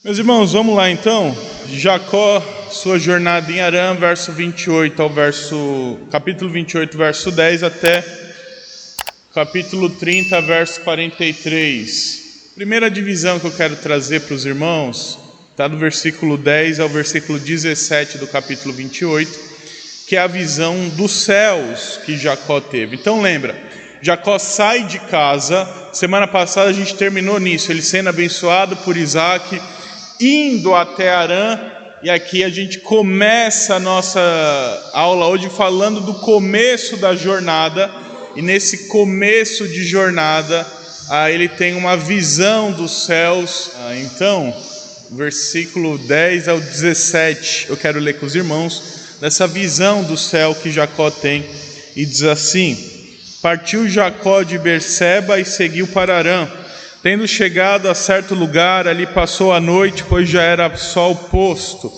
Meus irmãos, vamos lá então. Jacó, sua jornada em Harã, capítulo 28, verso 10 até capítulo 30, verso 43. Primeira divisão que eu quero trazer para os irmãos está do versículo 10 ao versículo 17 do capítulo 28, que é a visão dos céus que Jacó teve. Então lembra, Jacó sai de casa. Semana passada a gente terminou nisso, ele sendo abençoado por Isaac, indo até Harã, e aqui a gente começa a nossa aula hoje falando do começo da jornada, e nesse começo de jornada, ele tem uma visão dos céus. Então, versículo 10 ao 17, eu quero ler com os irmãos, dessa visão do céu que Jacó tem, e diz assim: Partiu Jacó de Berseba e seguiu para Harã. Tendo chegado a certo lugar, ali passou a noite, pois já era sol posto.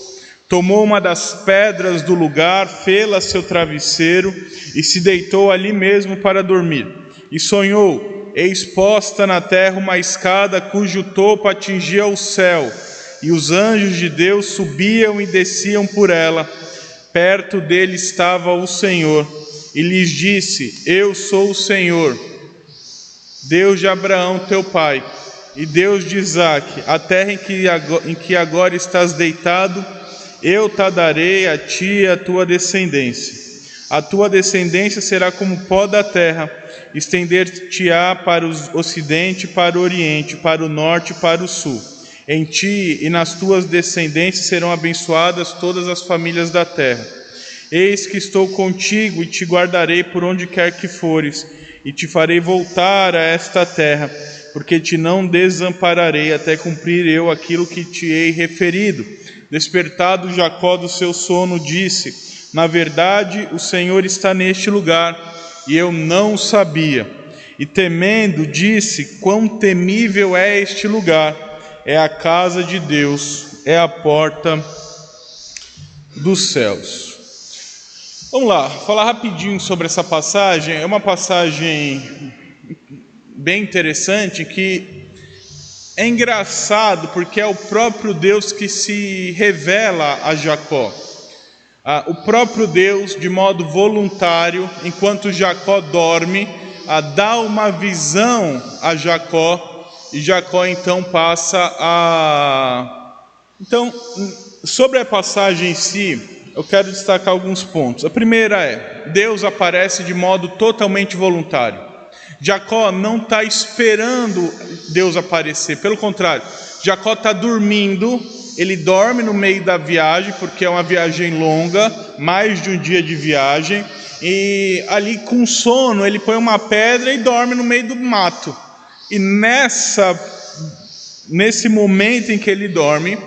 Tomou uma das pedras do lugar, fê-la seu travesseiro e se deitou ali mesmo para dormir. E sonhou, eis posta na terra uma escada cujo topo atingia o céu, e os anjos de Deus subiam e desciam por ela. Perto dele estava o Senhor, e lhes disse: Eu sou o Senhor, Deus de Abraão teu pai, e Deus de Isaque. A terra em que agora estás deitado, eu te darei a ti e a tua descendência. A tua descendência será como pó da terra, estender-te-á para o ocidente, para o oriente, para o norte e para o sul. Em ti e nas tuas descendências serão abençoadas todas as famílias da terra. Eis que estou contigo e te guardarei por onde quer que fores, e te farei voltar a esta terra, porque te não desampararei até cumprir eu aquilo que te hei referido. Despertado Jacó do seu sono, disse: Na verdade, o Senhor está neste lugar, e eu não o sabia. E temendo, disse: Quão temível é este lugar! É a casa de Deus, é a porta dos céus. Vamos lá, falar rapidinho sobre essa passagem. É uma passagem bem interessante, que é engraçado porque é o próprio Deus que se revela a Jacó. O próprio Deus, de modo voluntário, enquanto Jacó dorme, dá uma visão a Jacó, e Jacó então passa a... Então, sobre a passagem em si, eu quero destacar alguns pontos. A primeira é: Deus aparece de modo totalmente voluntário. Jacó não está esperando Deus aparecer, pelo contrário, Jacó está dormindo. Ele dorme no meio da viagem, porque é uma viagem longa, mais de um dia de viagem, e ali com sono ele põe uma pedra e dorme no meio do mato. E nesse momento em que ele dorme,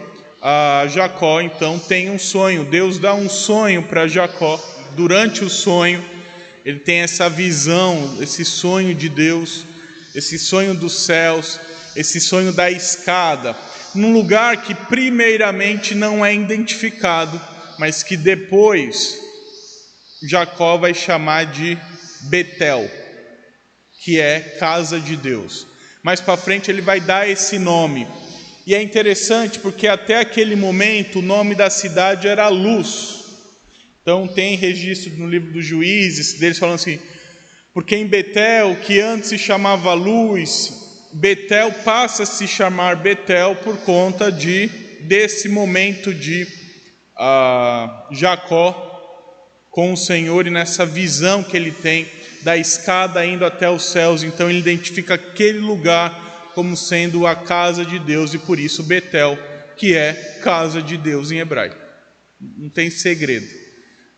Jacó então tem um sonho. Deus dá um sonho para Jacó. Durante o sonho ele tem essa visão, esse sonho de Deus, esse sonho dos céus, esse sonho da escada, num lugar que primeiramente não é identificado, mas que depois Jacó vai chamar de Betel, que é casa de Deus. Mais para frente ele vai dar esse nome. E é interessante porque até aquele momento o nome da cidade era Luz. Então tem registro no livro dos Juízes, deles falando assim: porque em Betel, que antes se chamava Luz, Betel passa a se chamar Betel por conta desse momento de Jacó com o Senhor, e nessa visão que ele tem da escada indo até os céus. Então ele identifica aquele lugar como sendo a casa de Deus, e por isso Betel, que é casa de Deus em hebraico. Não tem segredo,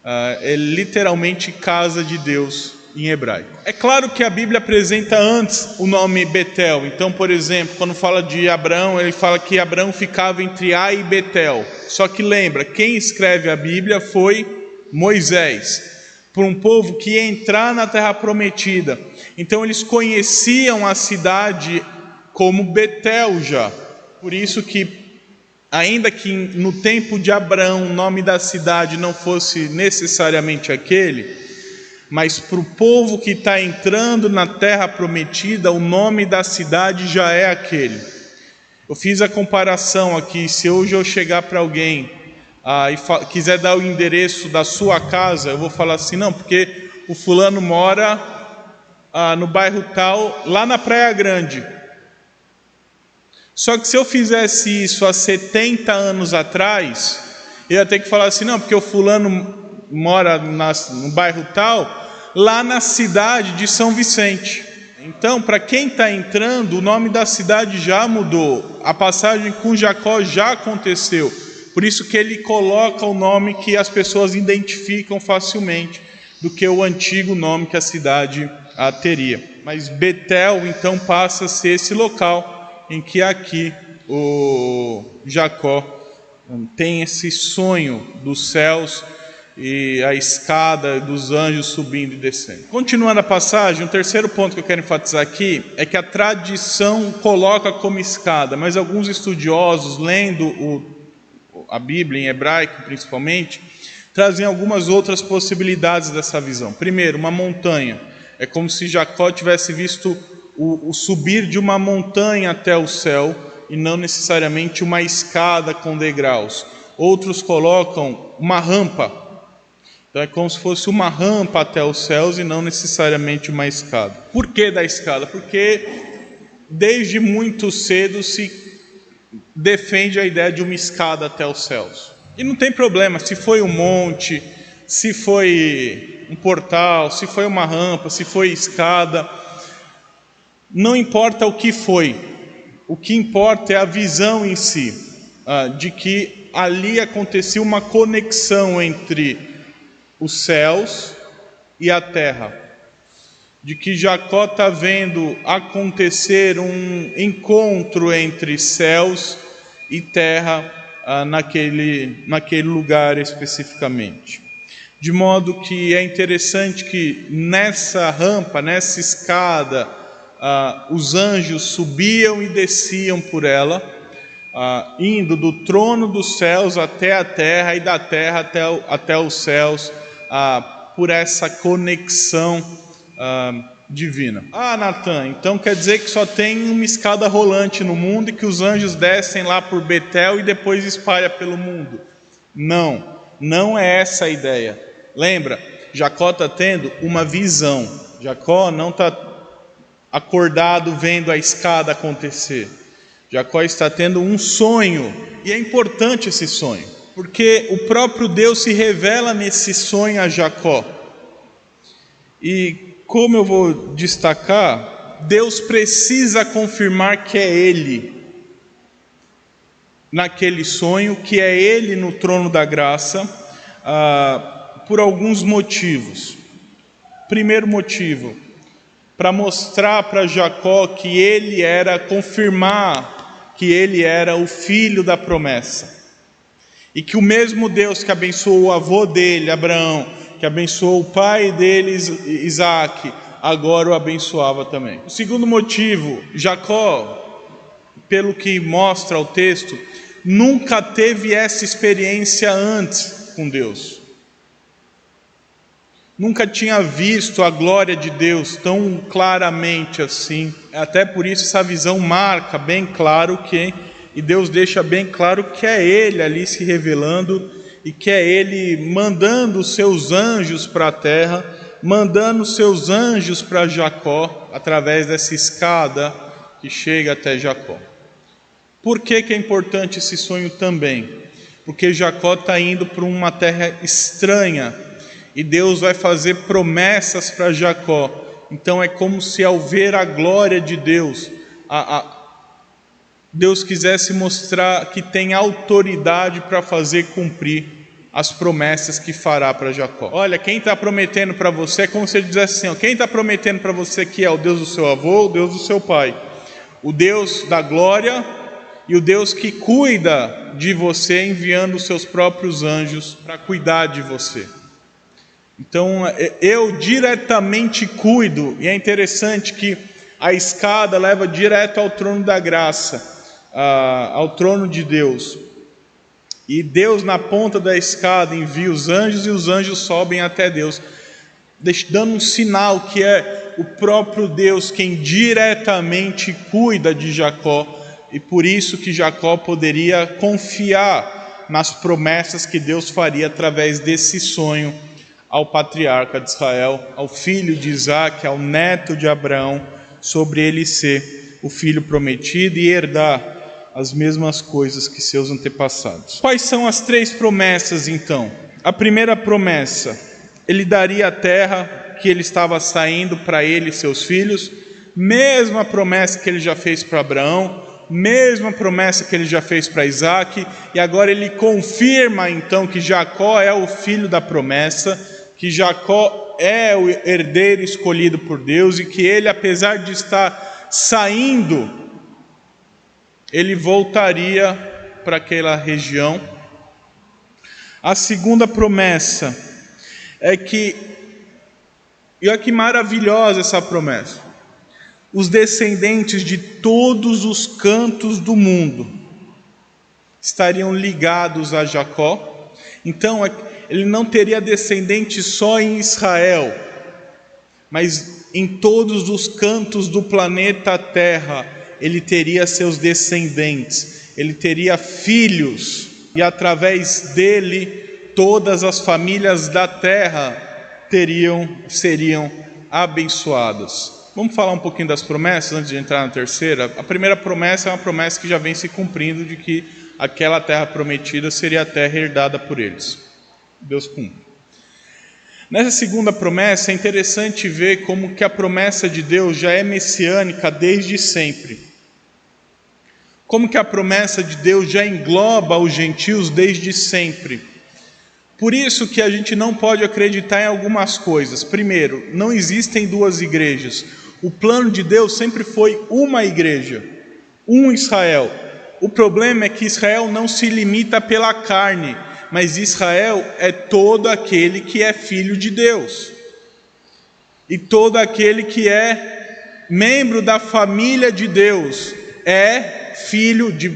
é literalmente casa de Deus em hebraico. É claro que a Bíblia apresenta antes o nome Betel. Então, por exemplo, quando fala de Abraão, ele fala que Abraão ficava entre Ai e Betel. Só que lembra, quem escreve a Bíblia foi Moisés, para um povo que ia entrar na terra prometida. Então eles conheciam a cidade como Betel já. Por isso que, ainda que no tempo de Abraão o nome da cidade não fosse necessariamente aquele, mas para o povo que está entrando na terra prometida, o nome da cidade já é aquele. Eu fiz a comparação aqui, se hoje eu chegar para alguém e quiser dar o endereço da sua casa, eu vou falar assim, não, porque o fulano mora no bairro tal, lá na Praia Grande. Só que se eu fizesse isso há 70 anos atrás, eu ia ter que falar assim, não, porque o fulano mora no bairro tal, lá na cidade de São Vicente. Então, para quem está entrando, o nome da cidade já mudou. A passagem com Jacó já aconteceu. Por isso que ele coloca o nome que as pessoas identificam facilmente, do que o antigo nome que a cidade teria. Mas Betel, então, passa a ser esse local em que aqui o Jacó tem esse sonho dos céus e a escada dos anjos subindo e descendo. Continuando a passagem, o terceiro ponto que eu quero enfatizar aqui é que a tradição coloca como escada, mas alguns estudiosos, lendo a Bíblia em hebraico principalmente, trazem algumas outras possibilidades dessa visão. Primeiro, uma montanha. É como se Jacó tivesse visto o subir de uma montanha até o céu e não necessariamente uma escada com degraus. Outros colocam uma rampa. Então é como se fosse uma rampa até os céus e não necessariamente uma escada. Por que da escada? Porque desde muito cedo se defende a ideia de uma escada até os céus. E não tem problema se foi um monte, se foi um portal, se foi uma rampa, se foi escada. Não importa o que foi. O que importa é a visão em si, de que ali acontecia uma conexão entre os céus e a terra, de que Jacó está vendo acontecer um encontro entre céus e terra naquele lugar especificamente. De modo que é interessante que nessa rampa, nessa escada, os anjos subiam e desciam por ela, indo do trono dos céus até a terra e da terra até os céus, por essa conexão divina. Natan, então quer dizer que só tem uma escada rolante no mundo e que os anjos descem lá por Betel e depois espalha pelo mundo. Não é essa a ideia. Lembra, Jacó está tendo uma visão. Jacó não está acordado vendo a escada acontecer. Jacó está tendo um sonho, e é importante esse sonho, porque o próprio Deus se revela nesse sonho a Jacó. E como eu vou destacar, Deus precisa confirmar que é Ele naquele sonho, que é Ele no trono da graça, por alguns motivos. Primeiro motivo, para mostrar para Jacó que ele era, confirmar que ele era o filho da promessa. E que o mesmo Deus que abençoou o avô dele, Abraão, que abençoou o pai dele, Isaac, agora o abençoava também. O segundo motivo, Jacó, pelo que mostra o texto, nunca teve essa experiência antes com Deus. Nunca tinha visto a glória de Deus tão claramente assim. Até por isso essa visão marca bem claro e Deus deixa bem claro que é Ele ali se revelando e que é Ele mandando os seus anjos para a terra, mandando os seus anjos para Jacó, através dessa escada que chega até Jacó. Por que é importante esse sonho também? Porque Jacó está indo para uma terra estranha, e Deus vai fazer promessas para Jacó. Então é como se ao ver a glória de Deus, Deus quisesse mostrar que tem autoridade para fazer cumprir as promessas que fará para Jacó. Olha, quem está prometendo para você, é como se ele dissesse assim, quem está prometendo para você que é o Deus do seu avô, o Deus do seu pai, o Deus da glória e o Deus que cuida de você, enviando os seus próprios anjos para cuidar de você. Então eu diretamente cuido, e é interessante que a escada leva direto ao trono da graça, ao trono de Deus. E Deus na ponta da escada envia os anjos e os anjos sobem até Deus, dando um sinal que é o próprio Deus quem diretamente cuida de Jacó, e por isso que Jacó poderia confiar nas promessas que Deus faria através desse sonho ao patriarca de Israel, ao filho de Isaac, ao neto de Abraão, sobre ele ser o filho prometido e herdar as mesmas coisas que seus antepassados. Quais são as 3 promessas então? A primeira promessa, ele daria a terra que ele estava saindo para ele e seus filhos, mesma promessa que ele já fez para Abraão, mesma promessa que ele já fez para Isaac, e agora ele confirma então que Jacó é o filho da promessa, que Jacó é o herdeiro escolhido por Deus e que ele, apesar de estar saindo, ele voltaria para aquela região. A segunda promessa é que, e olha que maravilhosa essa promessa, os descendentes de todos os cantos do mundo estariam ligados a Jacó. Então ele não teria descendentes só em Israel, mas em todos os cantos do planeta Terra ele teria seus descendentes, ele teria filhos, e através dele todas as famílias da terra seriam abençoadas. Vamos falar um pouquinho das promessas antes de entrar na terceira? A primeira promessa é uma promessa que já vem se cumprindo, de que aquela terra prometida seria a terra herdada por eles. Deus cumpre. Nessa segunda promessa é interessante ver como que a promessa de Deus já é messiânica desde sempre. Como que a promessa de Deus já engloba os gentios desde sempre. Por isso que a gente não pode acreditar em algumas coisas. Primeiro, não existem 2 igrejas. O plano de Deus sempre foi uma igreja, um Israel. O problema é que Israel não se limita pela carne, mas Israel é todo aquele que é filho de Deus. E todo aquele que é membro da família de Deus é filho de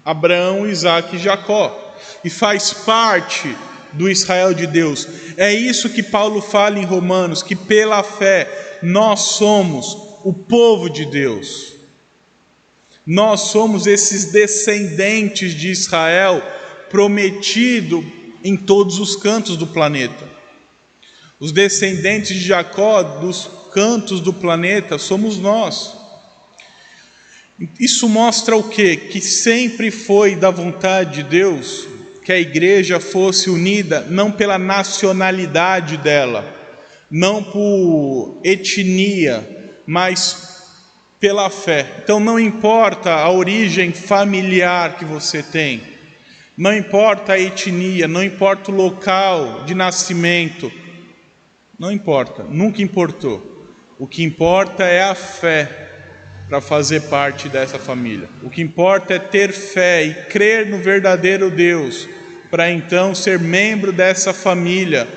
Abraão, Isaac e Jacó, e faz parte do Israel de Deus. É isso que Paulo fala em Romanos, que pela fé nós somos o povo de Deus. Nós somos esses descendentes de Israel prometido em todos os cantos do planeta. Os descendentes de Jacó dos cantos do planeta somos nós. Isso mostra o quê? Que sempre foi da vontade de Deus que a igreja fosse unida não pela nacionalidade dela, não por etnia, mas pela fé. Então não importa a origem familiar que você tem, não importa a etnia, não importa o local de nascimento, não importa, nunca importou. O que importa é a fé para fazer parte dessa família. O que importa é ter fé e crer no verdadeiro Deus, para então ser membro dessa família,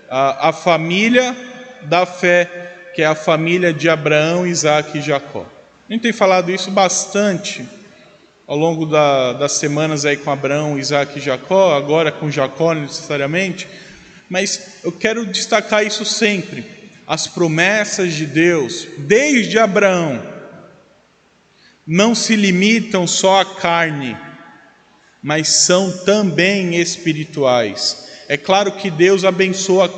a família da fé, que é a família de Abraão, Isaac e Jacó. A gente tem falado isso bastante ao longo das semanas aí com Abraão, Isaac e Jacó, agora com Jacó necessariamente, mas eu quero destacar isso sempre. As promessas de Deus, desde Abraão, não se limitam só à carne, mas são também espirituais. É claro que Deus abençoa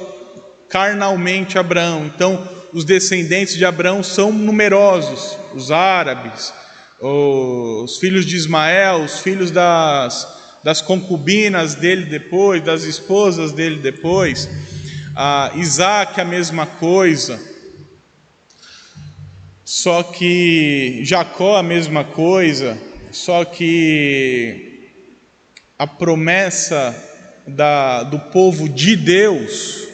carnalmente Abraão, então os descendentes de Abraão são numerosos, os árabes, os filhos de Ismael, os filhos das concubinas dele depois, das esposas dele depois, Isaac a mesma coisa. Só que Jacó a mesma coisa, só que a promessa do povo de Deus,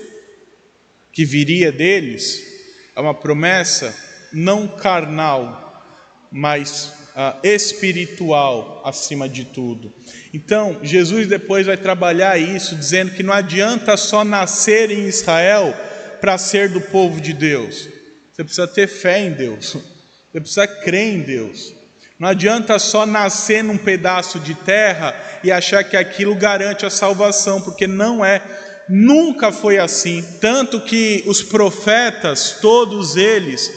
que viria deles, é uma promessa não carnal, mas espiritual acima de tudo. Então, Jesus depois vai trabalhar isso, dizendo que não adianta só nascer em Israel para ser do povo de Deus. Você precisa ter fé em Deus, você precisa crer em Deus. Não adianta só nascer num pedaço de terra e achar que aquilo garante a salvação, porque não é, nunca foi assim. Tanto que os profetas, todos eles,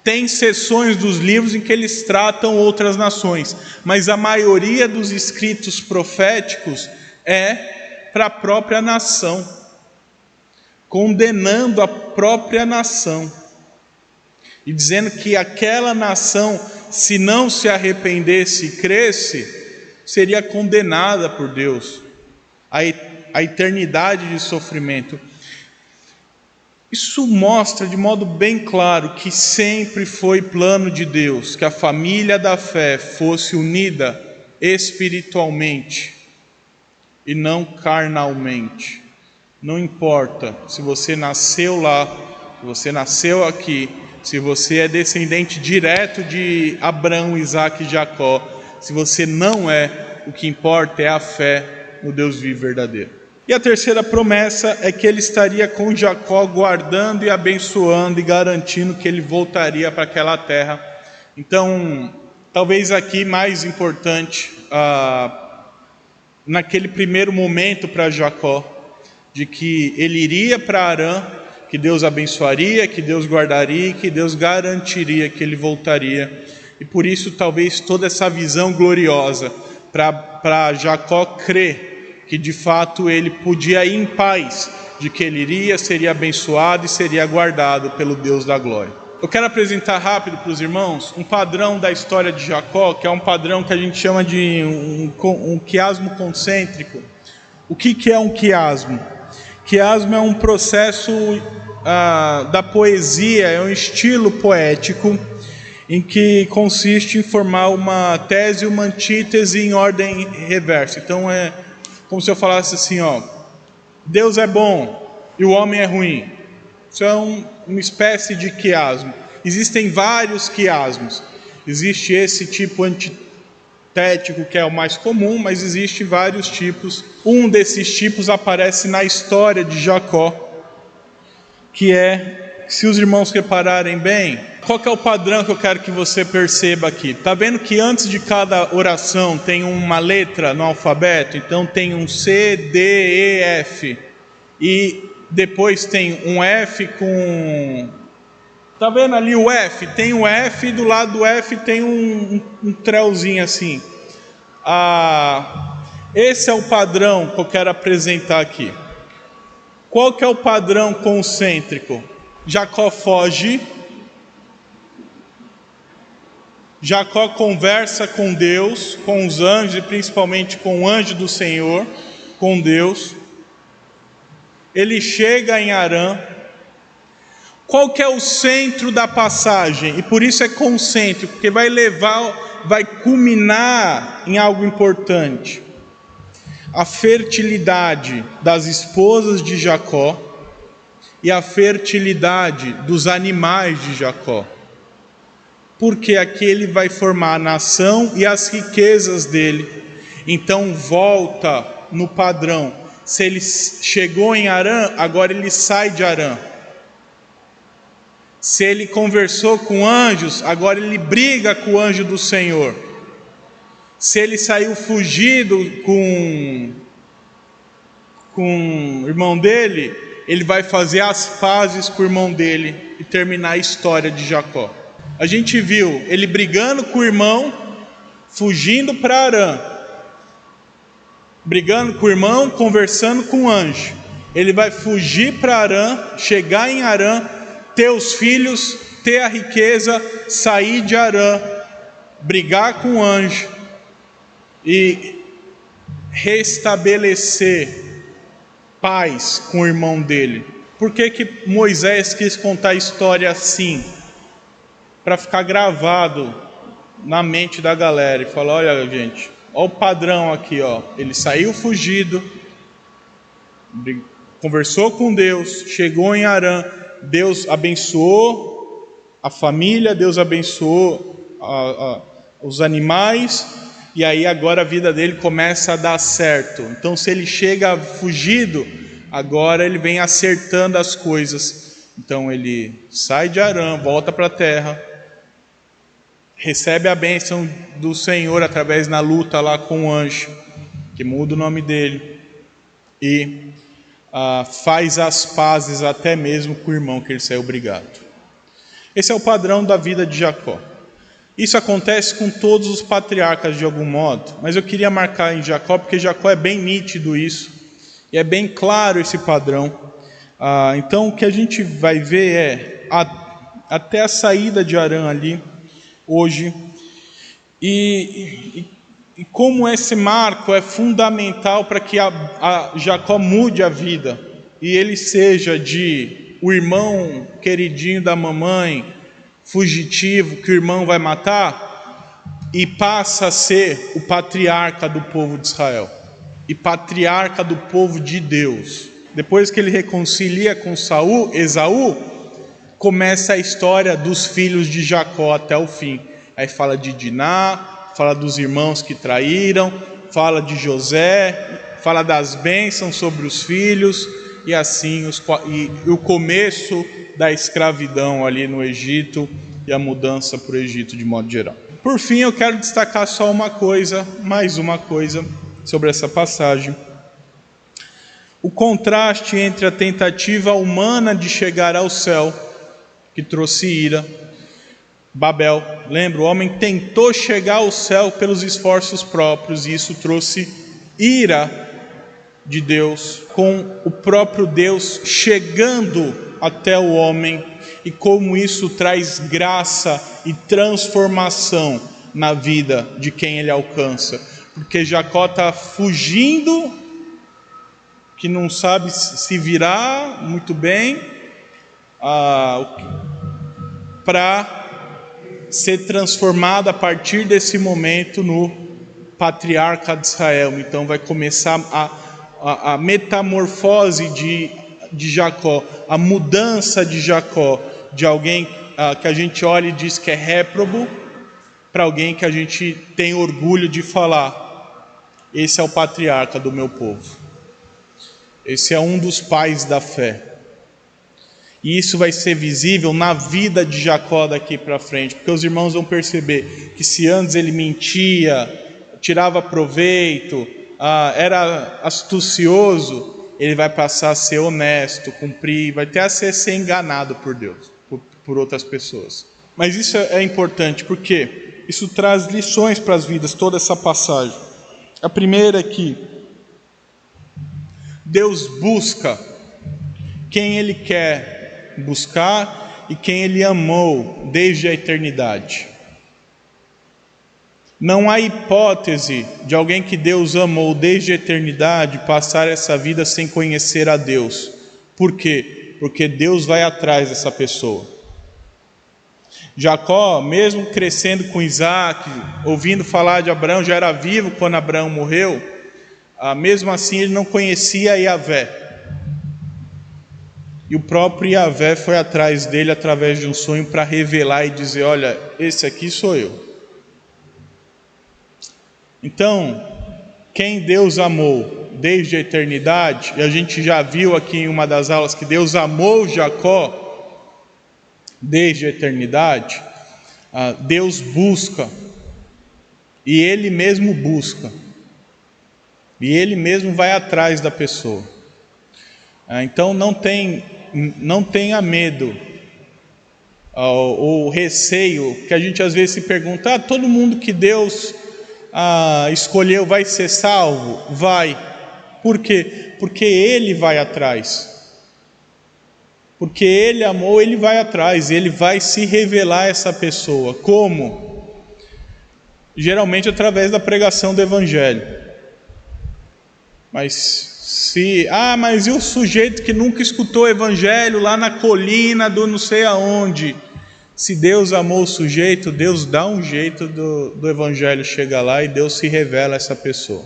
Tem seções dos livros em que eles tratam outras nações, mas a maioria dos escritos proféticos é para a própria nação, condenando a própria nação e dizendo que aquela nação, se não se arrependesse e cresce, seria condenada por Deus à eternidade de sofrimento. Isso mostra de modo bem claro que sempre foi plano de Deus que a família da fé fosse unida espiritualmente e não carnalmente. Não importa se você nasceu lá, se você nasceu aqui, se você é descendente direto de Abraão, Isaac e Jacó, se você não é, o que importa é a fé no Deus vivo e verdadeiro. E a terceira promessa é que ele estaria com Jacó, guardando e abençoando e garantindo que ele voltaria para aquela terra. Então, talvez aqui mais importante, naquele primeiro momento para Jacó, de que ele iria para Harã, que Deus abençoaria, que Deus guardaria, que Deus garantiria que ele voltaria. E por isso talvez toda essa visão gloriosa para Jacó crer que de fato ele podia ir em paz, de que ele iria, seria abençoado e seria guardado pelo Deus da glória. Eu quero apresentar rápido para os irmãos um padrão da história de Jacó, que é um padrão que a gente chama de um quiasmo concêntrico. O que é um quiasmo? Quiasmo é um processo da poesia, é um estilo poético em que consiste em formar uma tese e uma antítese em ordem reversa. Então é como se eu falasse assim, Deus é bom e o homem é ruim. Isso é uma espécie de quiasmo. Existem vários quiasmos. Existe esse tipo antitético que é o mais comum, mas existe vários tipos. Um desses tipos aparece na história de Jacó, que é, se os irmãos repararem bem, qual que é o padrão que eu quero que você perceba aqui? Está vendo que antes de cada oração tem uma letra no alfabeto? Então tem um C, D, E, F. E depois tem um F com... Está vendo ali o F? Tem o F e do lado do F tem um trelzinho assim. Esse é o padrão que eu quero apresentar aqui. Qual que é o padrão concêntrico? Jacó foge. Jacó conversa com Deus, com os anjos e principalmente com o anjo do Senhor, com Deus. Ele chega em Harã. Qual que é o centro da passagem? E por isso é concêntrico, porque vai culminar em algo importante. A fertilidade das esposas de Jacó e a fertilidade dos animais de Jacó. Porque aqui ele vai formar a nação e as riquezas dele. Então volta no padrão. Se ele chegou em Harã, agora ele sai de Harã. Se ele conversou com anjos, agora ele briga com o anjo do Senhor. Se ele saiu fugido com o irmão dele, ele vai fazer as pazes com o irmão dele e terminar a história de Jacó. A gente viu ele brigando com o irmão, fugindo para Harã. Brigando com o irmão, conversando com o anjo. Ele vai fugir para Harã, chegar em Harã, ter os filhos, ter a riqueza, sair de Harã, brigar com o anjo e restabelecer paz com o irmão dele. Por que Moisés quis contar a história assim? Para ficar gravado na mente da galera e falar, olha gente, olha o padrão aqui, ele saiu fugido, conversou com Deus, chegou em Harã, Deus abençoou a família, Deus abençoou os animais, e aí agora a vida dele começa a dar certo. Então se ele chega fugido, agora ele vem acertando as coisas. Então ele sai de Harã, volta para a terra, recebe a bênção do Senhor através da luta lá com o anjo, que muda o nome dele, e faz as pazes até mesmo com o irmão que ele saiu brigado. Esse é o padrão da vida de Jacó. Isso acontece com todos os patriarcas de algum modo, mas eu queria marcar em Jacó, porque Jacó é bem nítido isso, e é bem claro esse padrão. Então o que a gente vai ver é, até a saída de Harã ali, hoje, e como esse marco é fundamental para que Jacó mude a vida, e ele seja de o irmão queridinho da mamãe, fugitivo, que o irmão vai matar, e passa a ser o patriarca do povo de Israel, e patriarca do povo de Deus. Depois que ele reconcilia com Esaú, começa a história dos filhos de Jacó até o fim. Aí fala de Diná, fala dos irmãos que traíram, fala de José, fala das bênçãos sobre os filhos, e assim o começo da escravidão ali no Egito e a mudança para o Egito de modo geral. Por fim, eu quero destacar só mais uma coisa sobre essa passagem. O contraste entre a tentativa humana de chegar ao céu, que trouxe ira, Babel, lembra, o homem tentou chegar ao céu pelos esforços próprios, e isso trouxe ira de Deus, com o próprio Deus chegando até o homem, e como isso traz graça e transformação na vida de quem ele alcança, porque Jacó está fugindo, que não sabe se virar muito bem, para ser transformado a partir desse momento no patriarca de Israel. Então vai começar a metamorfose de Jacó, a mudança de Jacó, de alguém que a gente olha e diz que é réprobo, para alguém que a gente tem orgulho de falar: esse é o patriarca do meu povo, esse é um dos pais da fé. E isso vai ser visível na vida de Jacó daqui para frente, porque os irmãos vão perceber que se antes ele mentia, tirava proveito, era astucioso, ele vai passar a ser honesto, cumprir, vai até a ser enganado por Deus, por outras pessoas. Mas isso é importante, porque isso traz lições para as vidas, toda essa passagem. A primeira é que Deus busca quem Ele quer buscar e quem Ele amou desde a eternidade. Não há hipótese de alguém que Deus amou desde a eternidade passar essa vida sem conhecer a Deus. Por quê? Porque Deus vai atrás dessa pessoa. Jacó, mesmo crescendo com Isaac, ouvindo falar de Abraão, já era vivo quando Abraão morreu, mesmo assim ele não conhecia Yahvé. E o próprio Yahvé foi atrás dele através de um sonho para revelar e dizer: olha, esse aqui sou eu. Então, quem Deus amou desde a eternidade, e a gente já viu aqui em uma das aulas que Deus amou Jacó desde a eternidade, Deus busca, e Ele mesmo busca, e Ele mesmo vai atrás da pessoa. Então não tenha medo ou receio, que a gente às vezes se pergunta: todo mundo que Deus escolheu vai ser salvo? Vai. Por quê? Porque Ele vai atrás. Porque Ele amou, Ele vai atrás, Ele vai se revelar a essa pessoa. Como? Geralmente através da pregação do Evangelho. Mas e o sujeito que nunca escutou o Evangelho lá na colina do não sei aonde? Se Deus amou o sujeito, Deus dá um jeito do Evangelho chegar lá e Deus se revela a essa pessoa.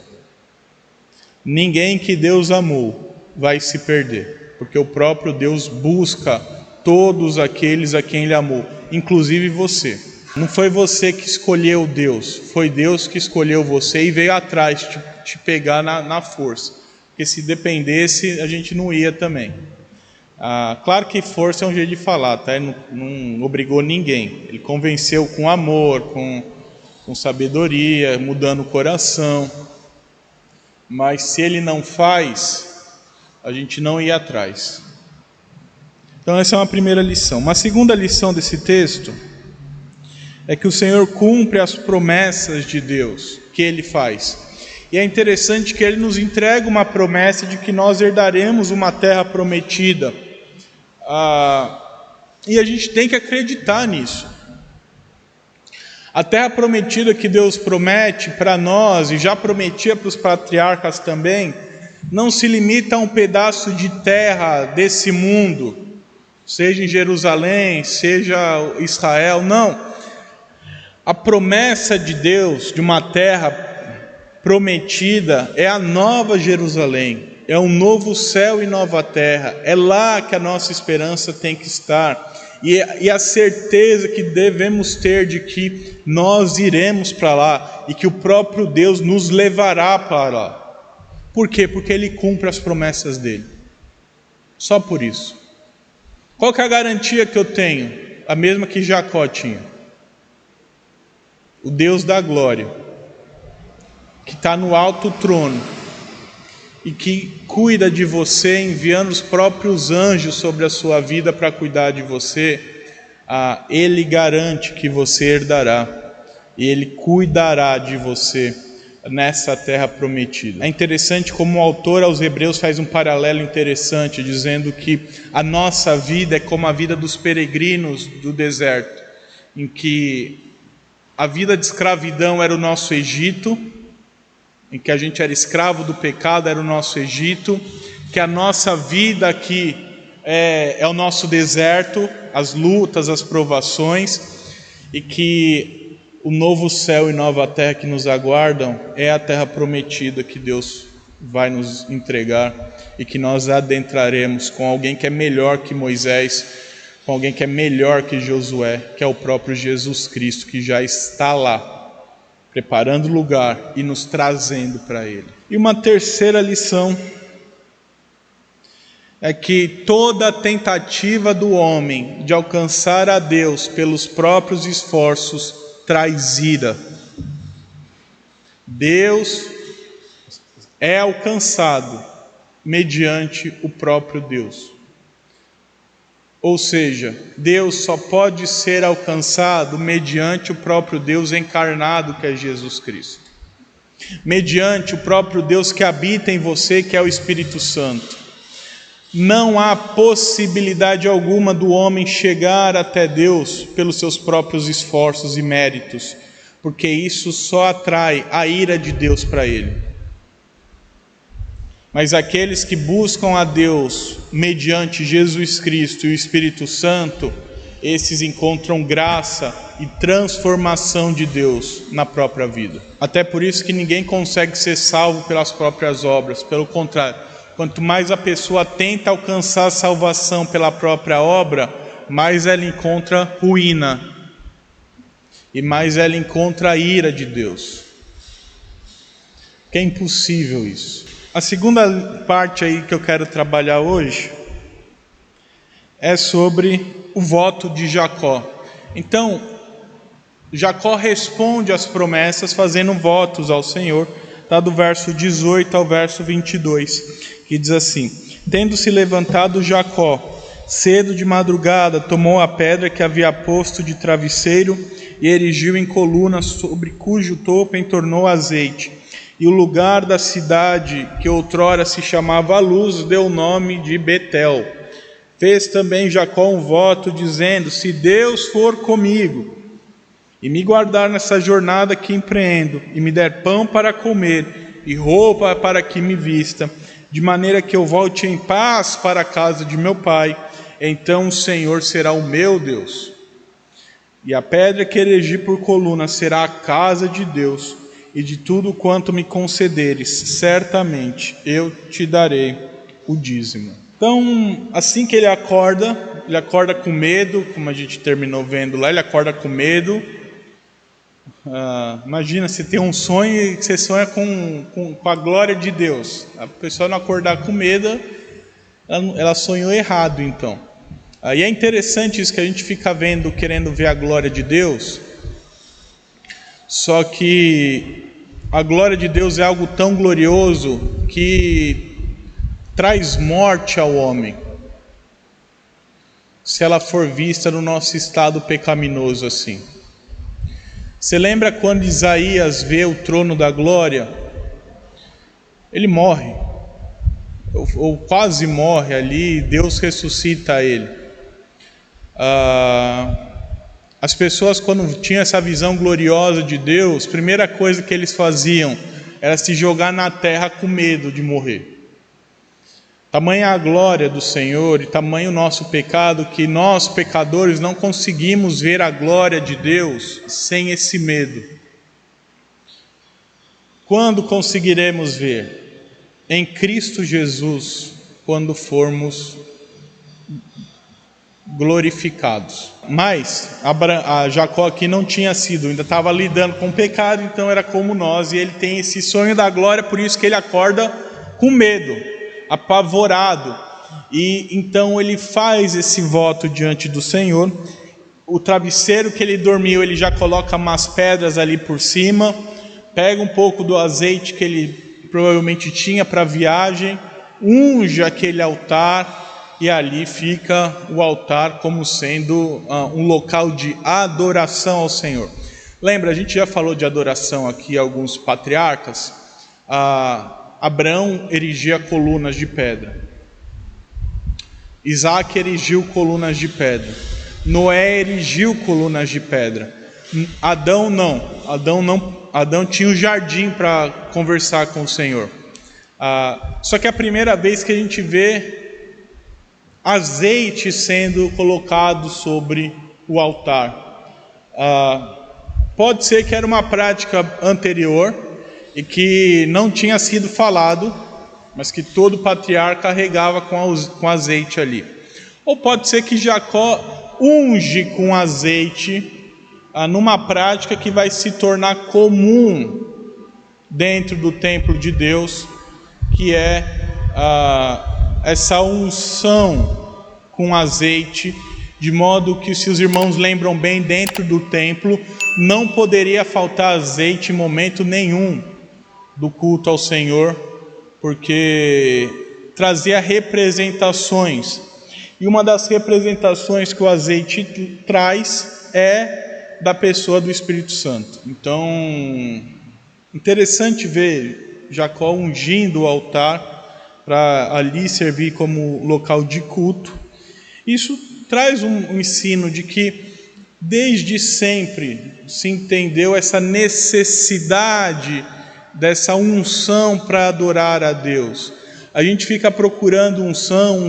Ninguém que Deus amou vai se perder, porque o próprio Deus busca todos aqueles a quem Ele amou, inclusive você. Não foi você que escolheu Deus, foi Deus que escolheu você e veio atrás te pegar na força, porque se dependesse a gente não ia também. Claro que força é um jeito de falar, tá? Ele não obrigou ninguém, Ele convenceu com amor, com sabedoria, mudando o coração. Mas se Ele não faz, a gente não ia atrás. Então essa é uma primeira lição. Uma segunda lição desse texto é que o Senhor cumpre as promessas de Deus que Ele faz. E é interessante que Ele nos entrega uma promessa de que nós herdaremos uma terra prometida. E a gente tem que acreditar nisso. A terra prometida que Deus promete para nós, e já prometia para os patriarcas também, não se limita a um pedaço de terra desse mundo, seja em Jerusalém, seja Israel, não. A promessa de Deus de uma terra prometida é a nova Jerusalém, é um novo céu e nova terra, é lá que a nossa esperança tem que estar, e a certeza que devemos ter de que nós iremos para lá, e que o próprio Deus nos levará para lá. Por quê? Porque Ele cumpre as promessas dEle, só por isso. Qual que é a garantia que eu tenho? A mesma que Jacó tinha. O Deus da glória, que está no alto trono e que cuida de você, enviando os próprios anjos sobre a sua vida para cuidar de você, Ele garante que você herdará e Ele cuidará de você nessa terra prometida. É interessante como o autor aos Hebreus faz um paralelo interessante, dizendo que a nossa vida é como a vida dos peregrinos do deserto, em que a vida de escravidão era o nosso Egito, em que a gente era escravo do pecado, era o nosso Egito, que a nossa vida aqui é o nosso deserto, as lutas, as provações, e que o novo céu e nova terra que nos aguardam é a terra prometida que Deus vai nos entregar, e que nós adentraremos com alguém que é melhor que Moisés, com alguém que é melhor que Josué, que é o próprio Jesus Cristo, que já está lá, preparando lugar e nos trazendo para Ele. E uma terceira lição é que toda tentativa do homem de alcançar a Deus pelos próprios esforços traz ira. Deus é alcançado mediante o próprio Deus. Ou seja, Deus só pode ser alcançado mediante o próprio Deus encarnado, que é Jesus Cristo. Mediante o próprio Deus que habita em você, que é o Espírito Santo. Não há possibilidade alguma do homem chegar até Deus pelos seus próprios esforços e méritos, porque isso só atrai a ira de Deus para ele. Mas aqueles que buscam a Deus mediante Jesus Cristo e o Espírito Santo, esses encontram graça e transformação de Deus na própria vida. Até por isso que ninguém consegue ser salvo pelas próprias obras. Pelo contrário, quanto mais a pessoa tenta alcançar a salvação pela própria obra, mais ela encontra ruína e mais ela encontra a ira de Deus. Que é impossível isso. A segunda parte aí que eu quero trabalhar hoje é sobre o voto de Jacó. Então, Jacó responde às promessas fazendo votos ao Senhor, tá do verso 18 ao verso 22, que diz assim: tendo se levantado Jacó, cedo de madrugada, tomou a pedra que havia posto de travesseiro e erigiu em coluna, sobre cujo topo entornou azeite. E o lugar da cidade, que outrora se chamava Luz, deu o nome de Betel. Fez também Jacó um voto, dizendo: se Deus for comigo, e me guardar nessa jornada que empreendo, e me der pão para comer, e roupa para que me vista, de maneira que eu volte em paz para a casa de meu pai, então o Senhor será o meu Deus. E a pedra que erigi por coluna será a casa de Deus, e de tudo quanto me concederes, certamente eu te darei o dízimo. Então, assim que ele acorda com medo, como a gente terminou vendo lá, ele acorda com medo. Imagina, você tem um sonho e você sonha com a glória de Deus. A pessoa não acordar com medo, ela sonhou errado então. E é interessante isso, que a gente fica vendo, querendo ver a glória de Deus, só que a glória de Deus é algo tão glorioso que traz morte ao homem. se ela for vista no nosso estado pecaminoso assim. Você lembra quando Isaías vê o trono da glória? Ele morre, ou quase morre ali, e Deus ressuscita ele. As pessoas, quando tinham essa visão gloriosa de Deus, a primeira coisa que eles faziam era se jogar na terra com medo de morrer. Tamanha a glória do Senhor e tamanho o nosso pecado, que nós, pecadores, não conseguimos ver a glória de Deus sem esse medo. Quando conseguiremos ver? Em Cristo Jesus, quando formos glorificados. Mas Jacó aqui não tinha sido, ainda estava lidando com o pecado, então era como nós, e ele tem esse sonho da glória, por isso que ele acorda com medo, apavorado, e então ele faz esse voto diante do Senhor. O travesseiro que ele dormiu, ele já coloca umas pedras ali por cima, pega um pouco do azeite que ele provavelmente tinha para a viagem, unge aquele altar, e ali fica o altar como sendo um local de adoração ao Senhor. Lembra, a gente já falou de adoração aqui, alguns patriarcas. Abraão erigia colunas de pedra, Isaac erigiu colunas de pedra, Noé erigiu colunas de pedra. Adão tinha um jardim para conversar com o Senhor. Só que é a primeira vez que a gente vê azeite sendo colocado sobre o altar. Pode ser que era uma prática anterior e que não tinha sido falado, mas que todo patriarca carregava com azeite ali. Ou pode ser que Jacó unge com azeite numa prática que vai se tornar comum dentro do templo de Deus, que é essa unção com azeite, de modo que, se os irmãos lembram bem, dentro do templo não poderia faltar azeite em momento nenhum do culto ao Senhor, porque trazia representações, e uma das representações que o azeite traz é da pessoa do Espírito Santo. Então, interessante ver Jacó ungindo o altar para ali servir como local de culto. Isso traz um ensino de que desde sempre se entendeu essa necessidade dessa unção para adorar a Deus. A gente fica procurando unção,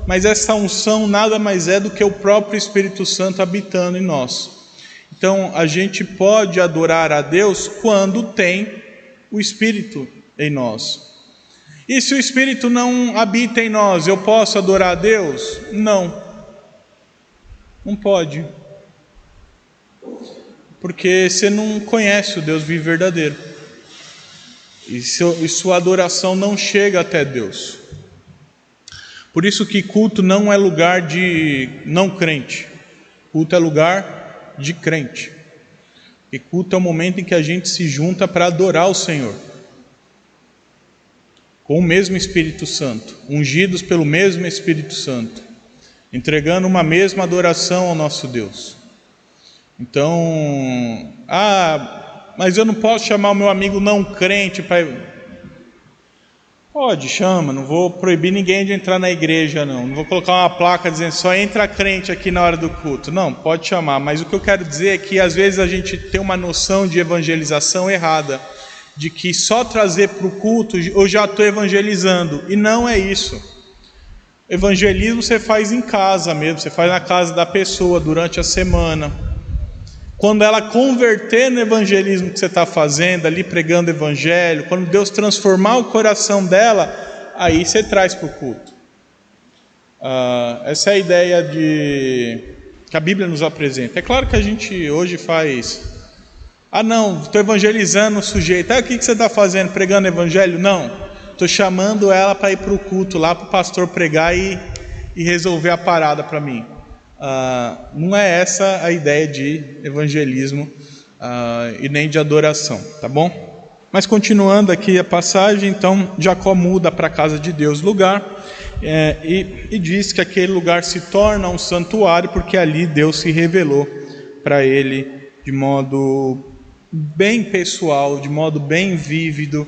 mas essa unção nada mais é do que o próprio Espírito Santo habitando em nós. Então a gente pode adorar a Deus quando tem o Espírito em nós. E se o Espírito não habita em nós, eu posso adorar a Deus? Não pode, porque você não conhece o Deus vivo e verdadeiro, e sua adoração não chega até Deus. Por isso que culto não é lugar de não crente, culto é lugar de crente, e culto é o momento em que a gente se junta para adorar o Senhor, com o mesmo Espírito Santo, ungidos pelo mesmo Espírito Santo, entregando uma mesma adoração ao nosso Deus. Então, mas eu não posso chamar o meu amigo não crente para... Pode, chama, não vou proibir ninguém de entrar na igreja, não vou colocar uma placa dizendo só entra crente aqui na hora do culto. Não, pode chamar, mas o que eu quero dizer é que às vezes a gente tem uma noção de evangelização errada, de que só trazer para o culto eu já estou evangelizando, e não é isso. Evangelismo você faz em casa mesmo, você faz na casa da pessoa durante a semana. Quando ela converter no evangelismo que você está fazendo, ali pregando o evangelho, quando Deus transformar o coração dela, aí você traz para o culto. Essa é a ideia que a Bíblia nos apresenta. É claro que a gente hoje faz... não, estou evangelizando o sujeito. O que você está fazendo? Pregando evangelho? Não, estou chamando ela para ir para o culto, lá para o pastor pregar e resolver a parada para mim. Não é essa a ideia de evangelismo e nem de adoração, tá bom? Mas continuando aqui a passagem, então Jacó muda para a casa de Deus lugar, e diz que aquele lugar se torna um santuário porque ali Deus se revelou para ele de modo bem pessoal, de modo bem vívido.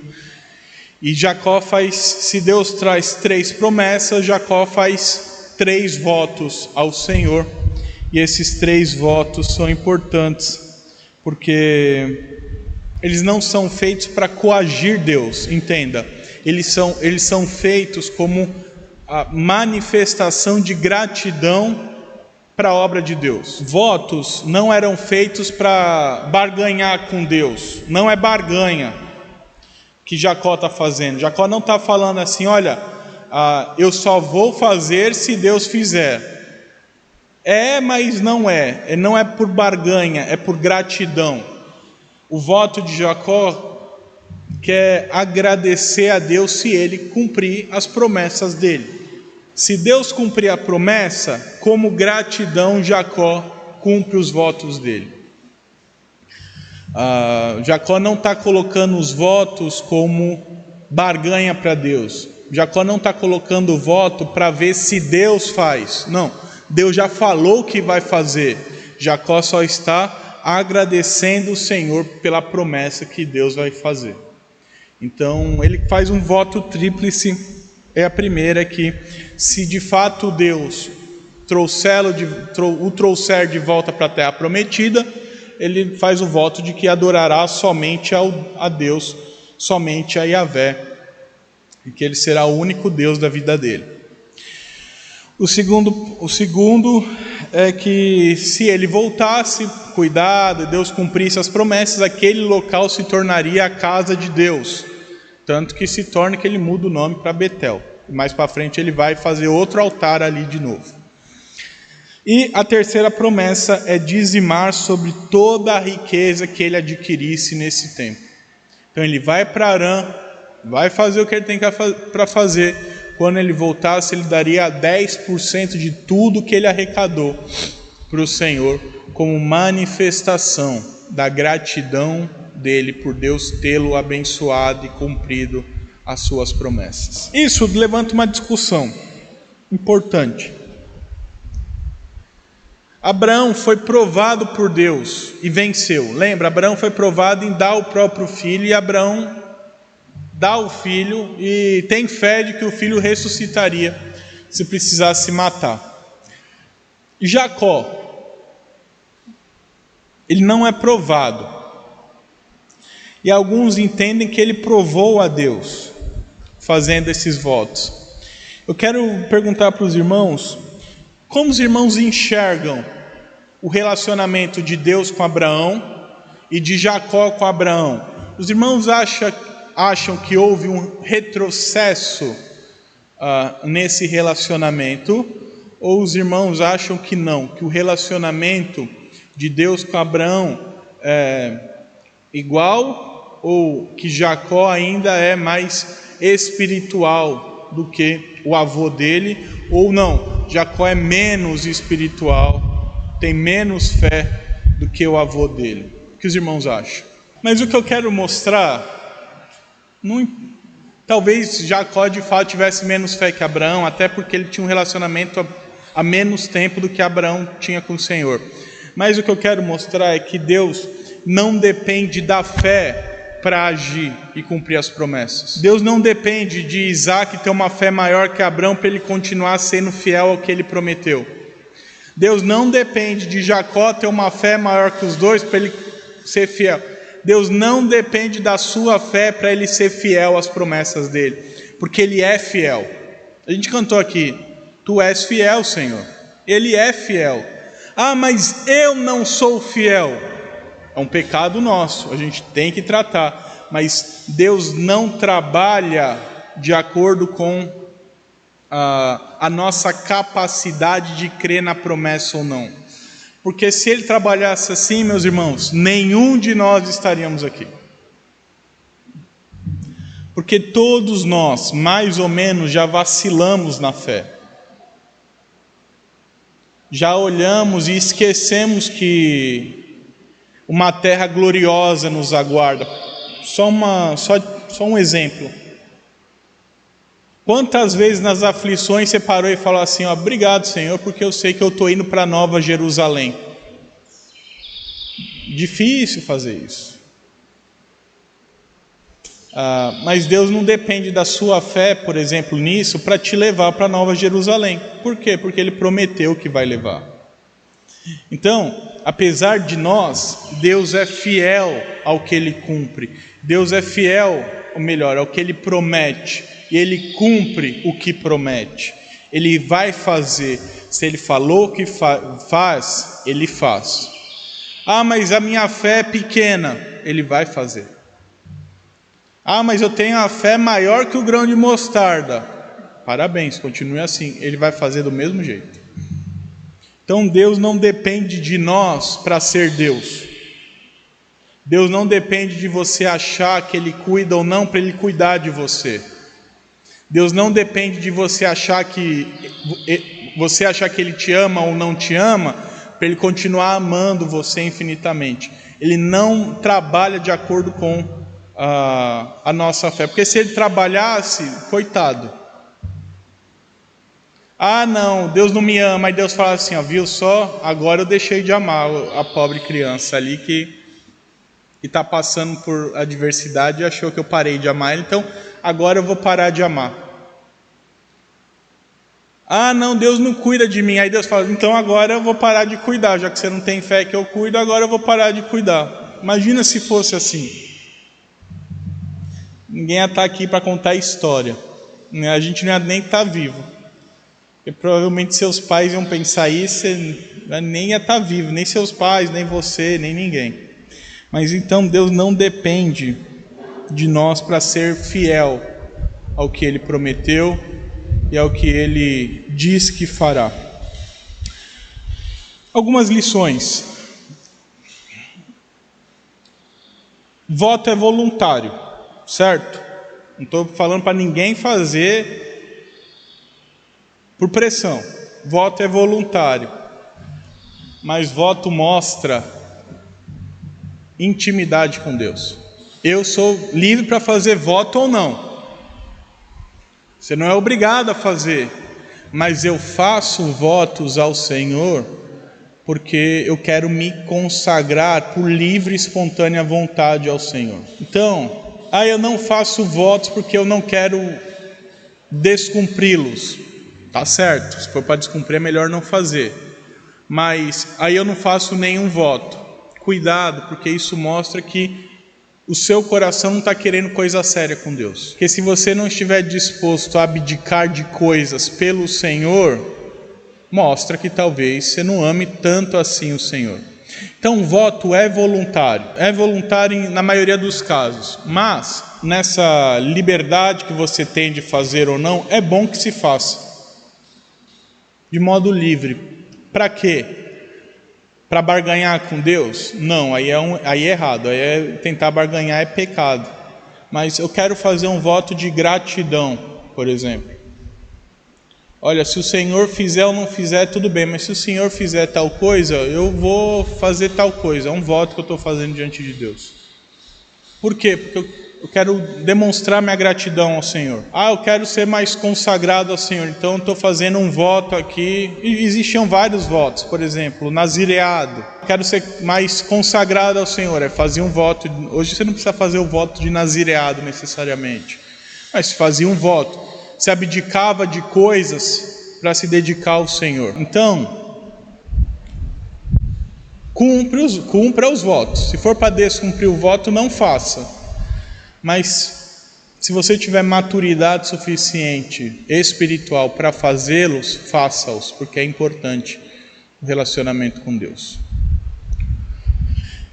E Jacó se Deus traz 3 promessas, Jacó faz 3 votos ao Senhor. E esses 3 votos são importantes, porque eles não são feitos para coagir Deus, entenda. Eles são feitos como a manifestação de gratidão para a obra de Deus. Votos não eram feitos para barganhar com Deus, não é barganha que Jacó está fazendo. Jacó não está falando assim, olha, eu só vou fazer se Deus fizer. Mas não é por barganha, é por gratidão. O voto de Jacó quer agradecer a Deus se ele cumprir as promessas dele. Se Deus cumprir a promessa, como gratidão, Jacó cumpre os votos dele. Jacó não está colocando os votos como barganha para Deus. Jacó não está colocando o voto para ver se Deus faz. Não, Deus já falou que vai fazer. Jacó só está agradecendo o Senhor pela promessa que Deus vai fazer. Então ele faz um voto tríplice. A primeira é que, se de fato Deus o trouxer de volta para a terra prometida, ele faz o voto de que adorará somente a Deus, somente a Yahvé, e que ele será o único Deus da vida dele. O segundo é que, se ele voltasse, cuidado, Deus cumprisse as promessas, aquele local se tornaria a casa de Deus, tanto que se torna que ele muda o nome para Betel. Mais para frente ele vai fazer outro altar ali de novo. E a terceira promessa é dizimar sobre toda a riqueza que ele adquirisse nesse tempo. Então ele vai para Harã, vai fazer o que ele tem para fazer. Quando ele voltasse, ele daria 10% de tudo que ele arrecadou para o Senhor, como manifestação da gratidão dele por Deus tê-lo abençoado e cumprido as suas promessas. Isso levanta uma discussão importante. Abraão foi provado por Deus e venceu. Lembra, Abraão foi provado em dar o próprio filho, e Abraão dá o filho e tem fé de que o filho ressuscitaria se precisasse matar. Jacó, ele não é provado, e alguns entendem que ele provou a Deus fazendo esses votos. Eu quero perguntar para os irmãos, como os irmãos enxergam o relacionamento de Deus com Abraão e de Jacó com Abraão? Os irmãos acham que houve um retrocesso nesse relacionamento, ou os irmãos acham que não, que o relacionamento de Deus com Abraão é igual, ou que Jacó ainda é mais espiritual do que o avô dele, ou não, Jacó é menos espiritual, tem menos fé do que o avô dele? O que os irmãos acham? Mas o que eu quero mostrar, talvez Jacó de fato tivesse menos fé que Abraão, até porque ele tinha um relacionamento há menos tempo do que Abraão tinha com o Senhor. Mas o que eu quero mostrar é que Deus não depende da fé para agir e cumprir as promessas. Deus não depende de Isaac ter uma fé maior que Abraão para ele continuar sendo fiel ao que ele prometeu. Deus não depende de Jacó ter uma fé maior que os dois para ele ser fiel. Deus não depende da sua fé para ele ser fiel às promessas dele, porque ele é fiel. A gente cantou aqui, tu és fiel, Senhor. Ele é fiel. Mas eu não sou fiel. É um pecado nosso, a gente tem que tratar, mas Deus não trabalha de acordo com a nossa capacidade de crer na promessa ou não. Porque se ele trabalhasse assim, meus irmãos, nenhum de nós estaríamos aqui. Porque todos nós, mais ou menos, já vacilamos na fé. Já olhamos e esquecemos que uma terra gloriosa nos aguarda. Só um exemplo. Quantas vezes nas aflições você parou e falou assim, ó, obrigado, Senhor, porque eu sei que eu estou indo para Nova Jerusalém. Difícil fazer isso. Mas Deus não depende da sua fé, por exemplo, nisso, para te levar para Nova Jerusalém. Por quê? Porque Ele prometeu que vai levar. Então, apesar de nós, Deus é fiel ao que Ele cumpre. Deus é fiel, ou melhor, ao que Ele promete. E Ele cumpre o que promete. Ele vai fazer. Se Ele falou que faz, Ele faz. Mas a minha fé é pequena. Ele vai fazer. Mas eu tenho a fé maior que o grão de mostarda. Parabéns, continue assim. Ele vai fazer do mesmo jeito. Então Deus não depende de nós para ser Deus. Deus não depende de você achar que Ele cuida ou não para Ele cuidar de você. Deus não depende de você achar que Ele te ama ou não te ama para Ele continuar amando você infinitamente. Ele não trabalha de acordo com a nossa fé, porque se Ele trabalhasse, coitado. Não, Deus não me ama. Aí Deus fala assim, viu só, agora eu deixei de amar a pobre criança ali que está passando por adversidade e achou que eu parei de amar ele, então agora eu vou parar de amar. Não, Deus não cuida de mim. Aí Deus fala, então agora eu vou parar de cuidar, já que você não tem fé que eu cuido, agora eu vou parar de cuidar. Imagina se fosse assim. Ninguém ia estar aqui para contar a história, a gente não ia nem estar vivo. E provavelmente seus pais iam pensar isso, nem ia estar vivo, nem seus pais, nem você, nem ninguém. Mas então Deus não depende de nós para ser fiel ao que Ele prometeu e ao que Ele diz que fará. Algumas lições. Voto é voluntário, certo? Não estou falando para ninguém fazer por pressão. Voto é voluntário, mas voto mostra intimidade com Deus. Eu sou livre para fazer voto ou não. Você não é obrigado a fazer, mas eu faço votos ao Senhor porque eu quero me consagrar por livre e espontânea vontade ao Senhor. Então, eu não faço votos porque eu não quero descumpri-los. Tá certo, se for para descumprir é melhor não fazer. Mas aí eu não faço nenhum voto. Cuidado, porque isso mostra que o seu coração não está querendo coisa séria com Deus. Porque se você não estiver disposto a abdicar de coisas pelo Senhor, mostra que talvez você não ame tanto assim o Senhor. Então o voto é voluntário. É voluntário na maioria dos casos. Mas nessa liberdade que você tem de fazer ou não, é bom que se faça de modo livre. Para quê? Para barganhar com Deus? Não, aí é errado. Aí tentar barganhar é pecado. Mas eu quero fazer um voto de gratidão, por exemplo. Olha, se o Senhor fizer ou não fizer, tudo bem. Mas se o Senhor fizer tal coisa, eu vou fazer tal coisa. É um voto que eu estou fazendo diante de Deus. Por quê? Porque eu quero demonstrar minha gratidão ao Senhor. Eu quero ser mais consagrado ao Senhor, então estou fazendo um voto aqui. E existiam vários votos, por exemplo, nazireado. Quero ser mais consagrado ao Senhor, fazia um voto. Hoje você não precisa fazer o voto de nazireado necessariamente, mas fazia um voto, se abdicava de coisas para se dedicar ao Senhor. Então, cumpra os votos. Se for para descumprir o voto, não faça. Mas se você tiver maturidade suficiente espiritual para fazê-los, faça-os, porque é importante o relacionamento com Deus.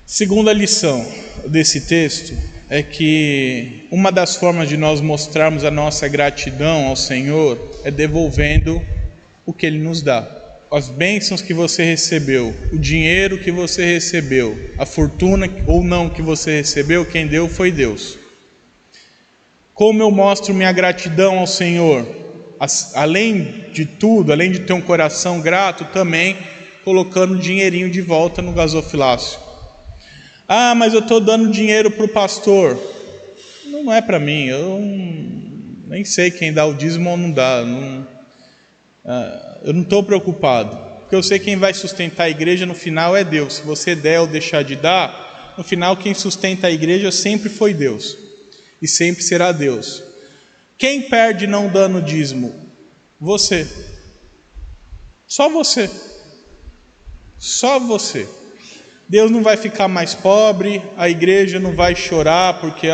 Segunda lição desse texto é que uma das formas de nós mostrarmos a nossa gratidão ao Senhor é devolvendo o que Ele nos dá. As bênçãos que você recebeu, o dinheiro que você recebeu, a fortuna ou não que você recebeu, quem deu foi Deus. Como eu mostro minha gratidão ao Senhor? Além de tudo, além de ter um coração grato, também colocando o dinheirinho de volta no gasofilácio. Mas eu estou dando dinheiro para o pastor. Não é para mim, nem sei quem dá o dízimo ou não dá. Eu não estou preocupado, porque eu sei quem vai sustentar a igreja no final é Deus. Se você der ou deixar de dar, no final quem sustenta a igreja sempre foi Deus, e sempre será Deus. Quem perde não dando dízimo? Você. Só você. Só você. Deus não vai ficar mais pobre, a igreja não vai chorar porque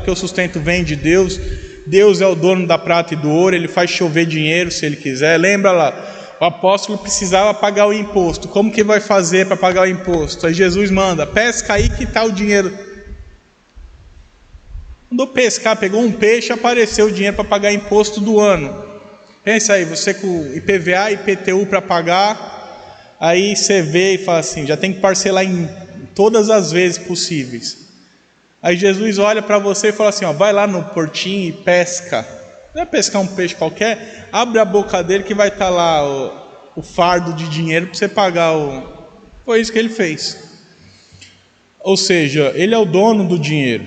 o sustento vem de Deus. Deus é o dono da prata e do ouro, Ele faz chover dinheiro se Ele quiser. Lembra lá, o apóstolo precisava pagar o imposto. Como que vai fazer para pagar o imposto? Aí Jesus manda, pesca aí que está o dinheiro. Mandou pescar, pegou um peixe, apareceu o dinheiro para pagar imposto do ano. Pensa aí, você com IPVA e IPTU para pagar, aí você vê e fala assim, já tem que parcelar em todas as vezes possíveis. Aí Jesus olha para você e fala assim, vai lá no portinho e pesca. Não é pescar um peixe qualquer, abre a boca dele que vai estar lá o fardo de dinheiro para você pagar Foi isso que ele fez. Ou seja, ele é o dono do dinheiro.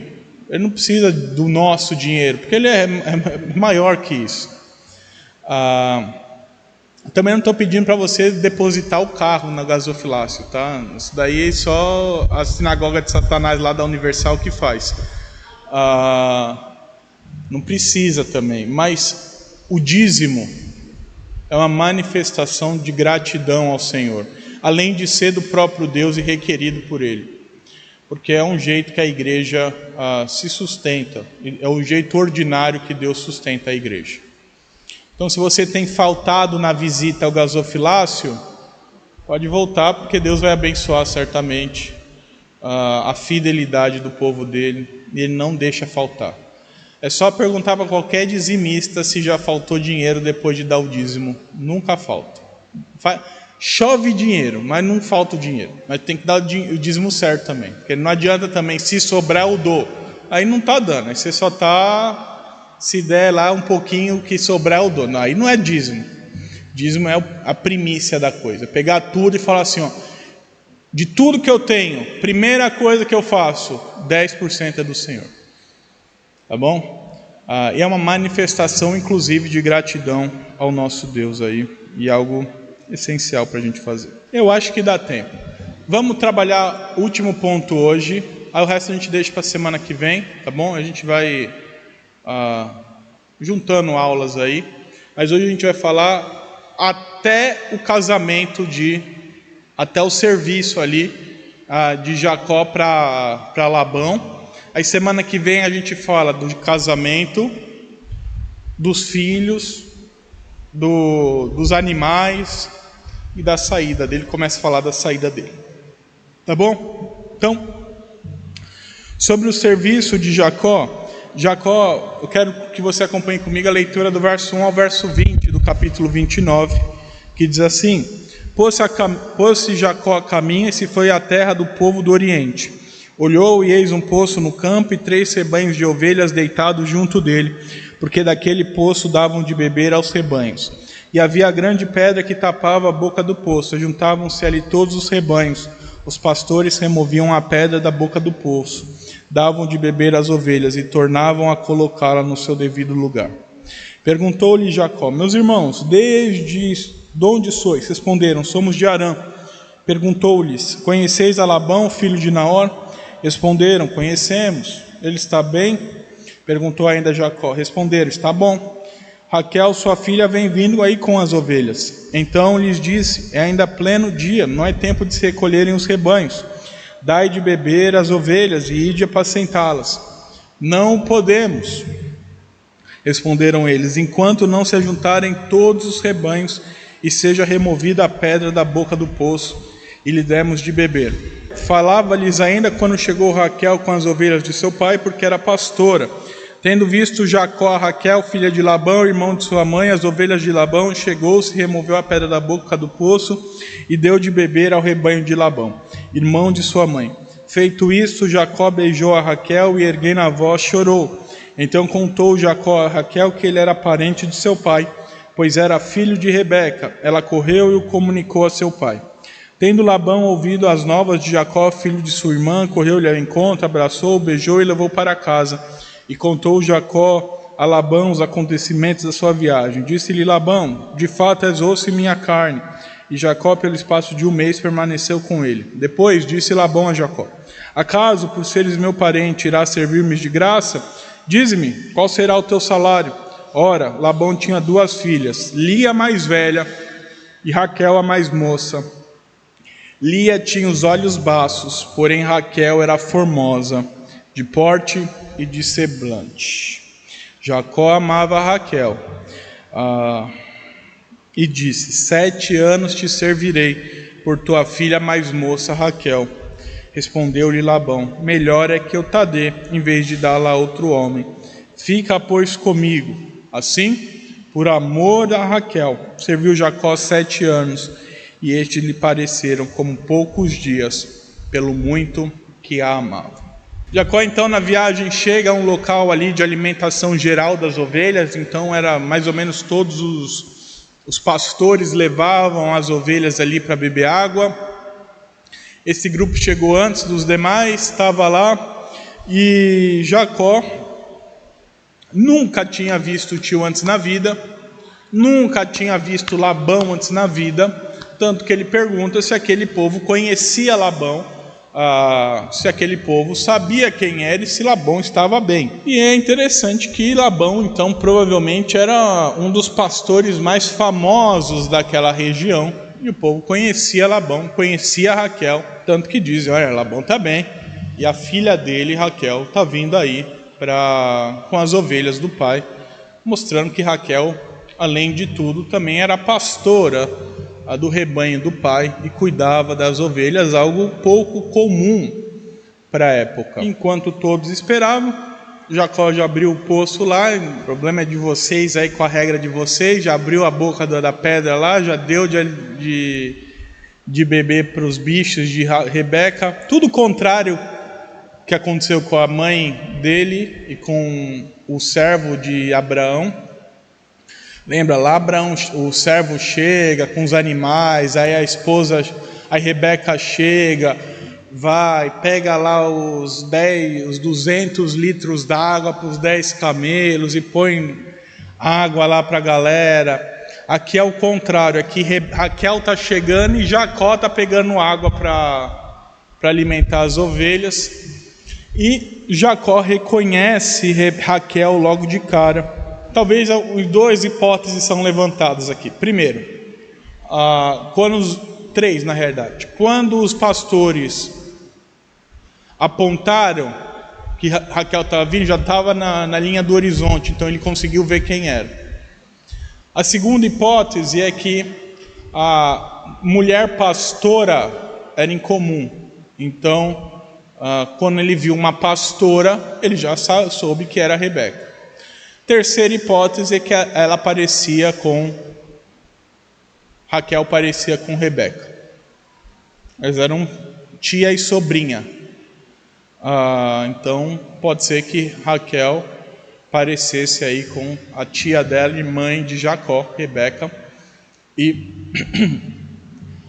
Ele não precisa do nosso dinheiro, porque ele é maior que isso. Também não estou pedindo para você depositar o carro na gasofilácio, tá? Isso daí é só a sinagoga de Satanás lá da Universal que faz. Não precisa também, mas o dízimo é uma manifestação de gratidão ao Senhor, além de ser do próprio Deus e requerido por Ele, porque é um jeito que a igreja se sustenta, é o jeito ordinário que Deus sustenta a igreja. Então, se você tem faltado na visita ao gasofilácio, pode voltar, porque Deus vai abençoar certamente a fidelidade do povo dele, e Ele não deixa faltar. É só perguntar para qualquer dizimista se já faltou dinheiro depois de dar o dízimo. Nunca falta. Chove dinheiro, mas não falta o dinheiro. Mas tem que dar o dízimo certo também, porque não adianta também, se sobrar eu dou. Aí não está dando, aí você só está... Se der lá um pouquinho que sobrar eu dou. Não, aí não é dízimo. Dízimo é a primícia da coisa. Pegar tudo e falar assim, de tudo que eu tenho, primeira coisa que eu faço, 10% é do Senhor. Tá bom? E é uma manifestação inclusive de gratidão ao nosso Deus aí. E algo essencial para a gente fazer. Eu acho que dá tempo. Vamos trabalhar o último ponto hoje. Aí o resto a gente deixa para a semana que vem. Tá bom? A gente vai... juntando aulas aí, mas hoje a gente vai falar até o casamento até o serviço ali de Jacó para Labão. Aí semana que vem a gente fala do casamento, dos filhos, dos animais e da saída dele. Começa a falar da saída dele, tá bom? Então, sobre o serviço de Jacó, eu quero que você acompanhe comigo a leitura do verso 1 ao verso 20 do capítulo 29, que diz assim: Pôs-se Jacó a caminho e se foi à terra do povo do Oriente. Olhou e eis um poço no campo e 3 rebanhos de ovelhas deitados junto dele, porque daquele poço davam de beber aos rebanhos. E havia grande pedra que tapava a boca do poço, juntavam-se ali todos os rebanhos. Os pastores removiam a pedra da boca do poço, davam de beber às ovelhas e tornavam a colocá-la no seu devido lugar. Perguntou-lhe Jacó: meus irmãos, desde onde sois? Responderam: somos de Harã. Perguntou-lhes: conheceis a Labão, filho de Naor? Responderam: conhecemos. Ele está bem? Perguntou ainda Jacó. Responderam: está bom. Raquel, sua filha, vem vindo aí com as ovelhas. Então lhes disse: é ainda pleno dia, não é tempo de se recolherem os rebanhos. Dai de beber às ovelhas e ide apacentá-las. Não podemos, responderam eles, enquanto não se ajuntarem todos os rebanhos e seja removida a pedra da boca do poço e lhe demos de beber. Falava-lhes ainda quando chegou Raquel com as ovelhas de seu pai, porque era pastora. Tendo visto Jacó a Raquel, filha de Labão, irmão de sua mãe, as ovelhas de Labão, chegou-se, removeu a pedra da boca do poço e deu de beber ao rebanho de Labão, irmão de sua mãe. Feito isso, Jacó beijou a Raquel e, erguendo a voz, chorou. Então contou Jacó a Raquel que ele era parente de seu pai, pois era filho de Rebeca. Ela correu e o comunicou a seu pai. Tendo Labão ouvido as novas de Jacó, filho de sua irmã, correu-lhe ao encontro, abraçou, beijou e levou para casa. E contou Jacó a Labão os acontecimentos da sua viagem. Disse-lhe Labão: de fato és osso e minha carne. E Jacó, pelo espaço de 1 mês, permaneceu com ele. Depois disse Labão a Jacó: acaso, por seres meu parente, irás servir-me de graça? Dize-me, qual será o teu salário? Ora, Labão tinha 2 filhas, Lia a mais velha e Raquel a mais moça. Lia tinha os olhos baços, porém Raquel era formosa, de porte e de semblante. Jacó amava Raquel e disse: 7 anos te servirei por tua filha mais moça Raquel. Respondeu-lhe Labão: melhor é que eu te dê, em vez de dá-la a outro homem. Fica, pois, comigo. Assim, por amor a Raquel, serviu Jacó 7 anos, e estes lhe pareceram como poucos dias, pelo muito que a amava. Jacó, então, na viagem, chega a um local ali de alimentação geral das ovelhas. Então era mais ou menos todos os pastores levavam as ovelhas ali para beber água. Esse grupo chegou antes dos demais, estava lá, e Jacó nunca tinha visto o tio antes na vida, nunca tinha visto Labão antes na vida, tanto que ele pergunta se aquele povo conhecia Labão, se aquele povo sabia quem era e se Labão estava bem. E é interessante que Labão, então, provavelmente era um dos pastores mais famosos daquela região, e o povo conhecia Labão, conhecia Raquel, tanto que dizem: olha, Labão está bem, e a filha dele, Raquel, está vindo aí com as ovelhas do pai, mostrando que Raquel, além de tudo, também era pastora do rebanho do pai e cuidava das ovelhas, algo pouco comum para a época. Enquanto todos esperavam, Jacó já abriu o poço lá. O problema é de vocês aí, com a regra de vocês, já abriu a boca da pedra lá, já deu de beber para os bichos de Rebeca. Tudo contrário que aconteceu com a mãe dele e com o servo de Abraão. Lembra lá, Abraão, o servo chega com os animais, aí a esposa, a Rebeca chega, vai, pega lá os 200 litros d'água para os 10 camelos e põe água lá para a galera. Aqui é o contrário, aqui Raquel está chegando e Jacó está pegando água para alimentar as ovelhas. E Jacó reconhece Raquel logo de cara. Talvez 2 hipóteses são levantadas aqui. Primeiro, três na realidade. Quando os pastores apontaram que Raquel estava vindo, já estava na linha do horizonte, então ele conseguiu ver quem era. A segunda hipótese é que a mulher pastora era incomum. Então, quando ele viu uma pastora, ele já soube que era Rebeca. Terceira hipótese é que Raquel parecia com Rebeca. Elas eram tia e sobrinha. Então pode ser que Raquel parecesse aí com a tia dela e mãe de Jacó, Rebeca.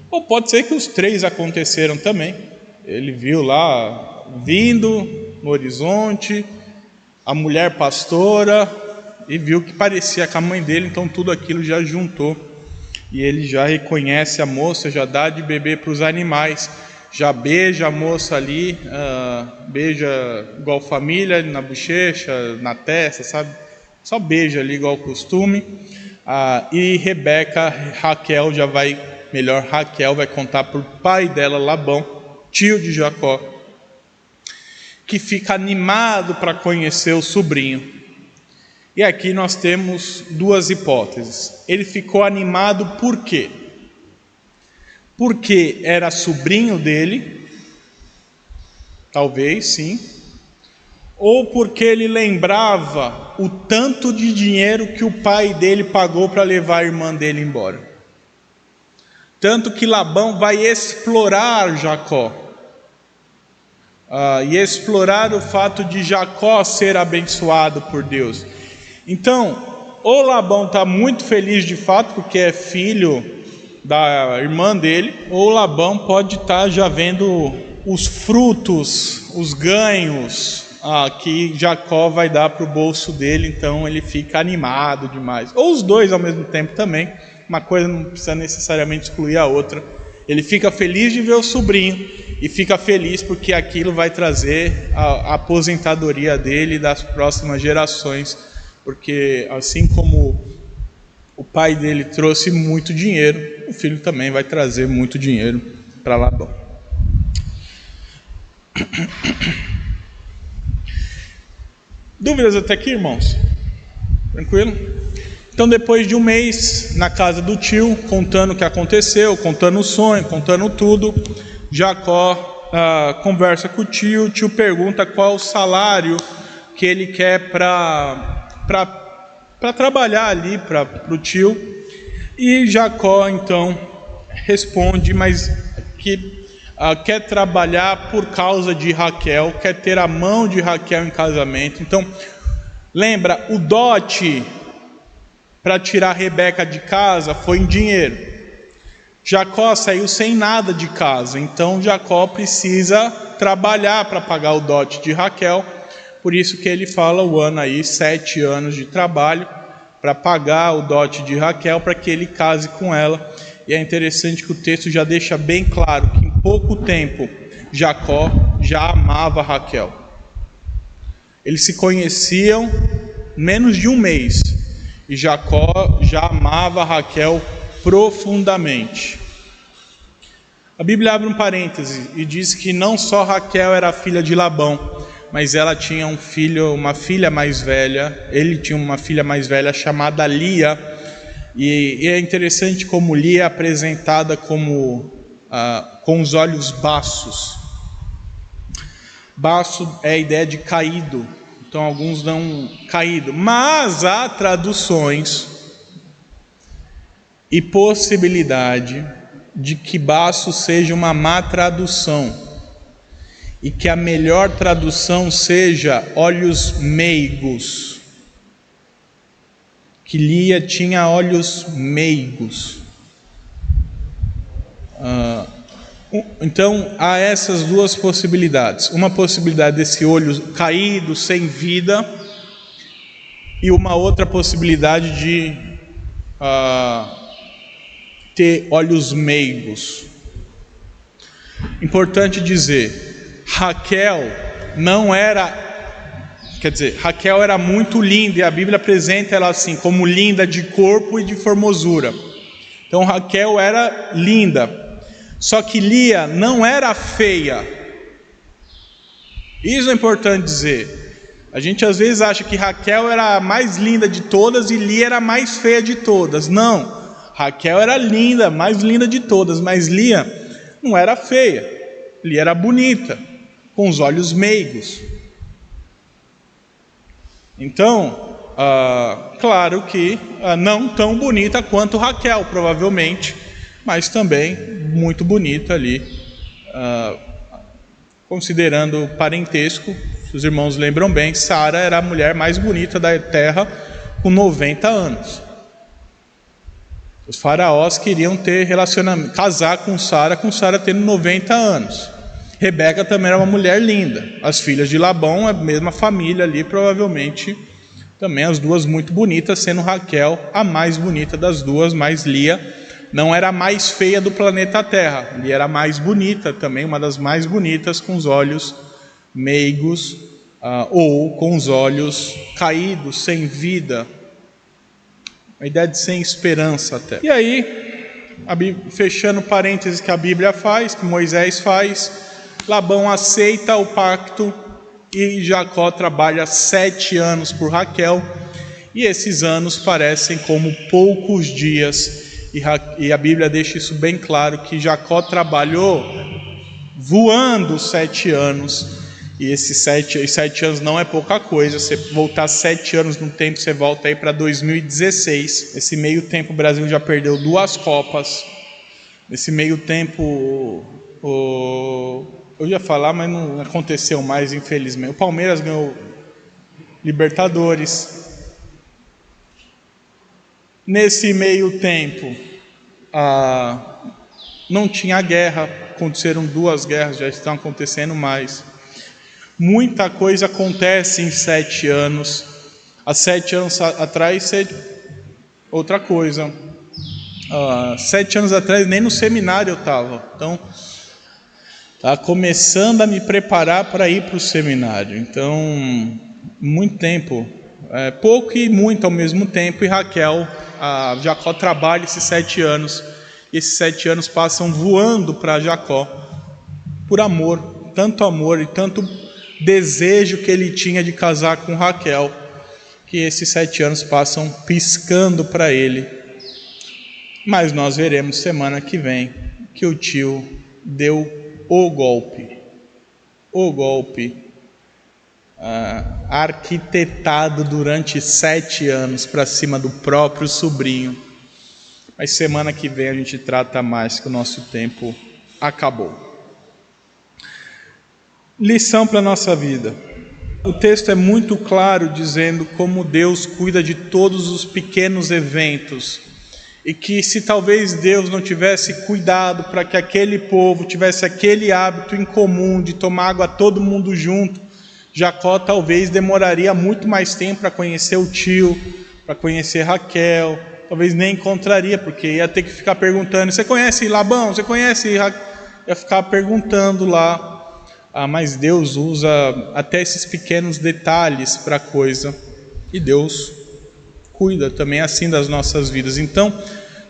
Ou pode ser que os 3 aconteceram também. Ele viu lá vindo no horizonte a mulher pastora e viu que parecia com a mãe dele, então tudo aquilo já juntou. E ele já reconhece a moça, já dá de beber para os animais, já beija a moça ali, beija igual família, na bochecha, na testa, sabe? Só beija ali igual costume. E Raquel vai contar para o pai dela, Labão, tio de Jacó, que fica animado para conhecer o sobrinho. E aqui nós temos 2 hipóteses. Ele ficou animado por quê? Porque era sobrinho dele, talvez sim, ou porque ele lembrava o tanto de dinheiro que o pai dele pagou para levar a irmã dele embora. Tanto que Labão vai explorar Jacó, e explorar o fato de Jacó ser abençoado por Deus. Então, ou Labão está muito feliz de fato, porque é filho da irmã dele, ou Labão pode estar já vendo os frutos, os ganhos que Jacó vai dar para o bolso dele, então ele fica animado demais. Ou os dois ao mesmo tempo também, uma coisa não precisa necessariamente excluir a outra. Ele fica feliz de ver o sobrinho e fica feliz porque aquilo vai trazer a aposentadoria dele e das próximas gerações, porque assim como o pai dele trouxe muito dinheiro, o filho também vai trazer muito dinheiro para Labão. Dúvidas até aqui, irmãos? Tranquilo? Então, depois de um mês na casa do tio, contando o que aconteceu, contando o sonho, contando tudo, Jacó conversa com o tio pergunta qual o salário que ele quer para trabalhar ali para o tio. E Jacó então responde, mas que quer trabalhar por causa de Raquel, quer ter a mão de Raquel em casamento. Então, lembra, o dote para tirar Rebeca de casa foi em dinheiro. Jacó saiu sem nada de casa, então Jacó precisa trabalhar para pagar o dote de Raquel. Por isso que ele fala o ano aí, 7 anos de trabalho para pagar o dote de Raquel, para que ele case com ela. E é interessante que o texto já deixa bem claro que em pouco tempo Jacó já amava Raquel. Eles se conheciam menos de um mês e Jacó já amava Raquel profundamente. A Bíblia abre um parêntese e diz que não só Raquel era filha de Labão, mas ela tinha uma filha mais velha. Ele tinha uma filha mais velha chamada Lia. E é interessante como Lia é apresentada como com os olhos baços. Baço é a ideia de caído. Então alguns dão caído. Mas há traduções e possibilidade de que baço seja uma má tradução. E que a melhor tradução seja olhos meigos. Que Lia tinha olhos meigos. Então há essas duas possibilidades. Uma possibilidade desse olho caído, sem vida, e uma outra possibilidade de ter olhos meigos. Importante dizer, Raquel não era... Quer dizer, Raquel era muito linda e a Bíblia apresenta ela assim, como linda de corpo e de formosura. Então Raquel era linda. Só que Lia não era feia. Isso é importante dizer. A gente às vezes acha que Raquel era a mais linda de todas e Lia era a mais feia de todas. Não, Raquel era linda, mais linda de todas, mas Lia não era feia. Lia era bonita, com os olhos meigos. Então, claro que não tão bonita quanto Raquel, provavelmente, mas também muito bonita ali, considerando o parentesco. Se os irmãos lembram bem, Sara era a mulher mais bonita da terra com 90 anos. Os faraós queriam ter relacionamento, casar com Sara tendo 90 anos. Rebeca também era uma mulher linda. As filhas de Labão, a mesma família ali, provavelmente também as duas muito bonitas, sendo Raquel a mais bonita das duas, mas Lia não era a mais feia do planeta Terra. Lia era a mais bonita também, uma das mais bonitas, com os olhos meigos ou com os olhos caídos, sem vida. A ideia de sem esperança até. E aí, fechando parênteses que a Bíblia faz, que Moisés faz, Labão aceita o pacto e Jacó trabalha 7 anos por Raquel, e esses anos parecem como poucos dias, e a Bíblia deixa isso bem claro, que Jacó trabalhou voando 7 anos, e esses 7 anos não é pouca coisa. Você voltar 7 anos no tempo, você volta aí para 2016, esse meio tempo o Brasil já perdeu 2 Copas, nesse meio tempo eu ia falar, mas não aconteceu mais, infelizmente. O Palmeiras ganhou Libertadores. Nesse meio tempo, não tinha guerra. Aconteceram 2 guerras, já estão acontecendo mais. Muita coisa acontece em 7 anos. Há 7 anos atrás, outra coisa. 7 anos atrás, nem no seminário eu estava. Então, estava começando a me preparar para ir para o seminário. Então, muito tempo. Pouco e muito ao mesmo tempo. E Raquel, Jacó trabalha esses 7 anos. E esses 7 anos passam voando para Jacó. Por amor, amor e tanto desejo que ele tinha de casar com Raquel, que esses 7 anos passam piscando para ele. Mas nós veremos semana que vem que o tio deu o golpe arquitetado durante 7 anos para cima do próprio sobrinho. Mas semana que vem a gente trata mais, que o nosso tempo acabou. Lição para a nossa vida. O texto é muito claro dizendo como Deus cuida de todos os pequenos eventos, e que se talvez Deus não tivesse cuidado para que aquele povo tivesse aquele hábito em comum de tomar água todo mundo junto, Jacó talvez demoraria muito mais tempo para conhecer o tio, para conhecer Raquel, talvez nem encontraria, porque ia ter que ficar perguntando: você conhece Labão? Você conhece Raquel? Ia ficar perguntando lá. Mas Deus usa até esses pequenos detalhes para a coisa, e Deus cuida também assim das nossas vidas. Então,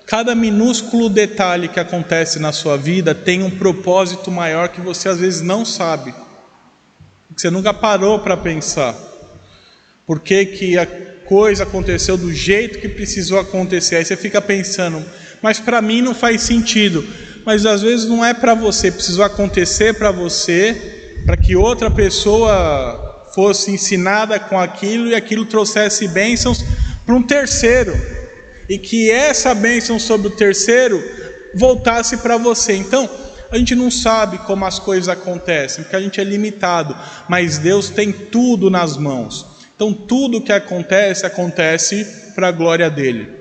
cada minúsculo detalhe que acontece na sua vida tem um propósito maior que você às vezes não sabe, que você nunca parou para pensar. Por que a coisa aconteceu do jeito que precisou acontecer? Aí você fica pensando: mas para mim não faz sentido. Mas às vezes não é para você, precisou acontecer para você, para que outra pessoa fosse ensinada com aquilo e aquilo trouxesse bênçãos para um terceiro, e que essa bênção sobre o terceiro voltasse para você. Então, a gente não sabe como as coisas acontecem, porque a gente é limitado, mas Deus tem tudo nas mãos. Então, tudo que acontece para a glória dele.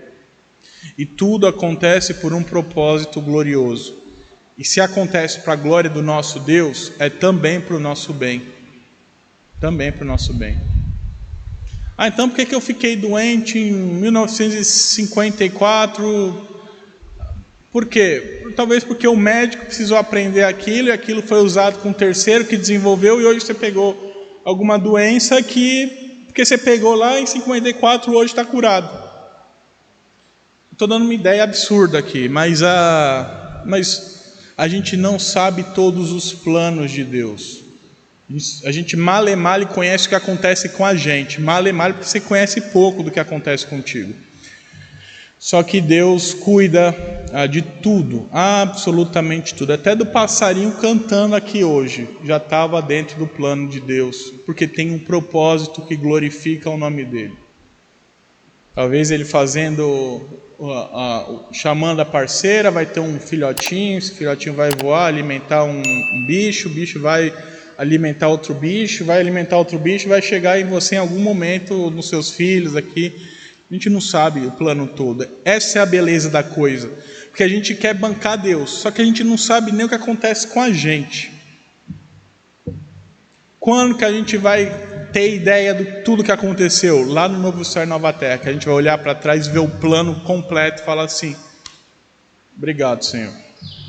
E tudo acontece por um propósito glorioso. E se acontece para a glória do nosso Deus, é também para o nosso bem. Também para o nosso bem. Então por que eu fiquei doente em 1954? Por quê? Talvez porque o médico precisou aprender aquilo, e aquilo foi usado com um terceiro que desenvolveu, e hoje você pegou alguma doença porque você pegou lá em 54, hoje está curado. Estou dando uma ideia absurda aqui, mas a gente não sabe todos os planos de Deus. A gente mal conhece o que acontece com a gente. Mal porque você conhece pouco do que acontece contigo. Só que Deus cuida de tudo, absolutamente tudo. Até do passarinho cantando aqui hoje, já estava dentro do plano de Deus, porque tem um propósito que glorifica o nome dele. Talvez ele chamando a parceira, vai ter um filhotinho, esse filhotinho vai voar, alimentar um bicho, o bicho vai alimentar outro bicho, vai alimentar outro bicho, vai chegar em você em algum momento, nos seus filhos aqui. A gente não sabe o plano todo. Essa é a beleza da coisa, porque a gente quer bancar Deus, só que a gente não sabe nem o que acontece com a gente. Quando que a gente vai ter ideia de tudo que aconteceu lá no Novo Céu e Nova Terra, que a gente vai olhar para trás e ver o plano completo e falar assim: obrigado, Senhor.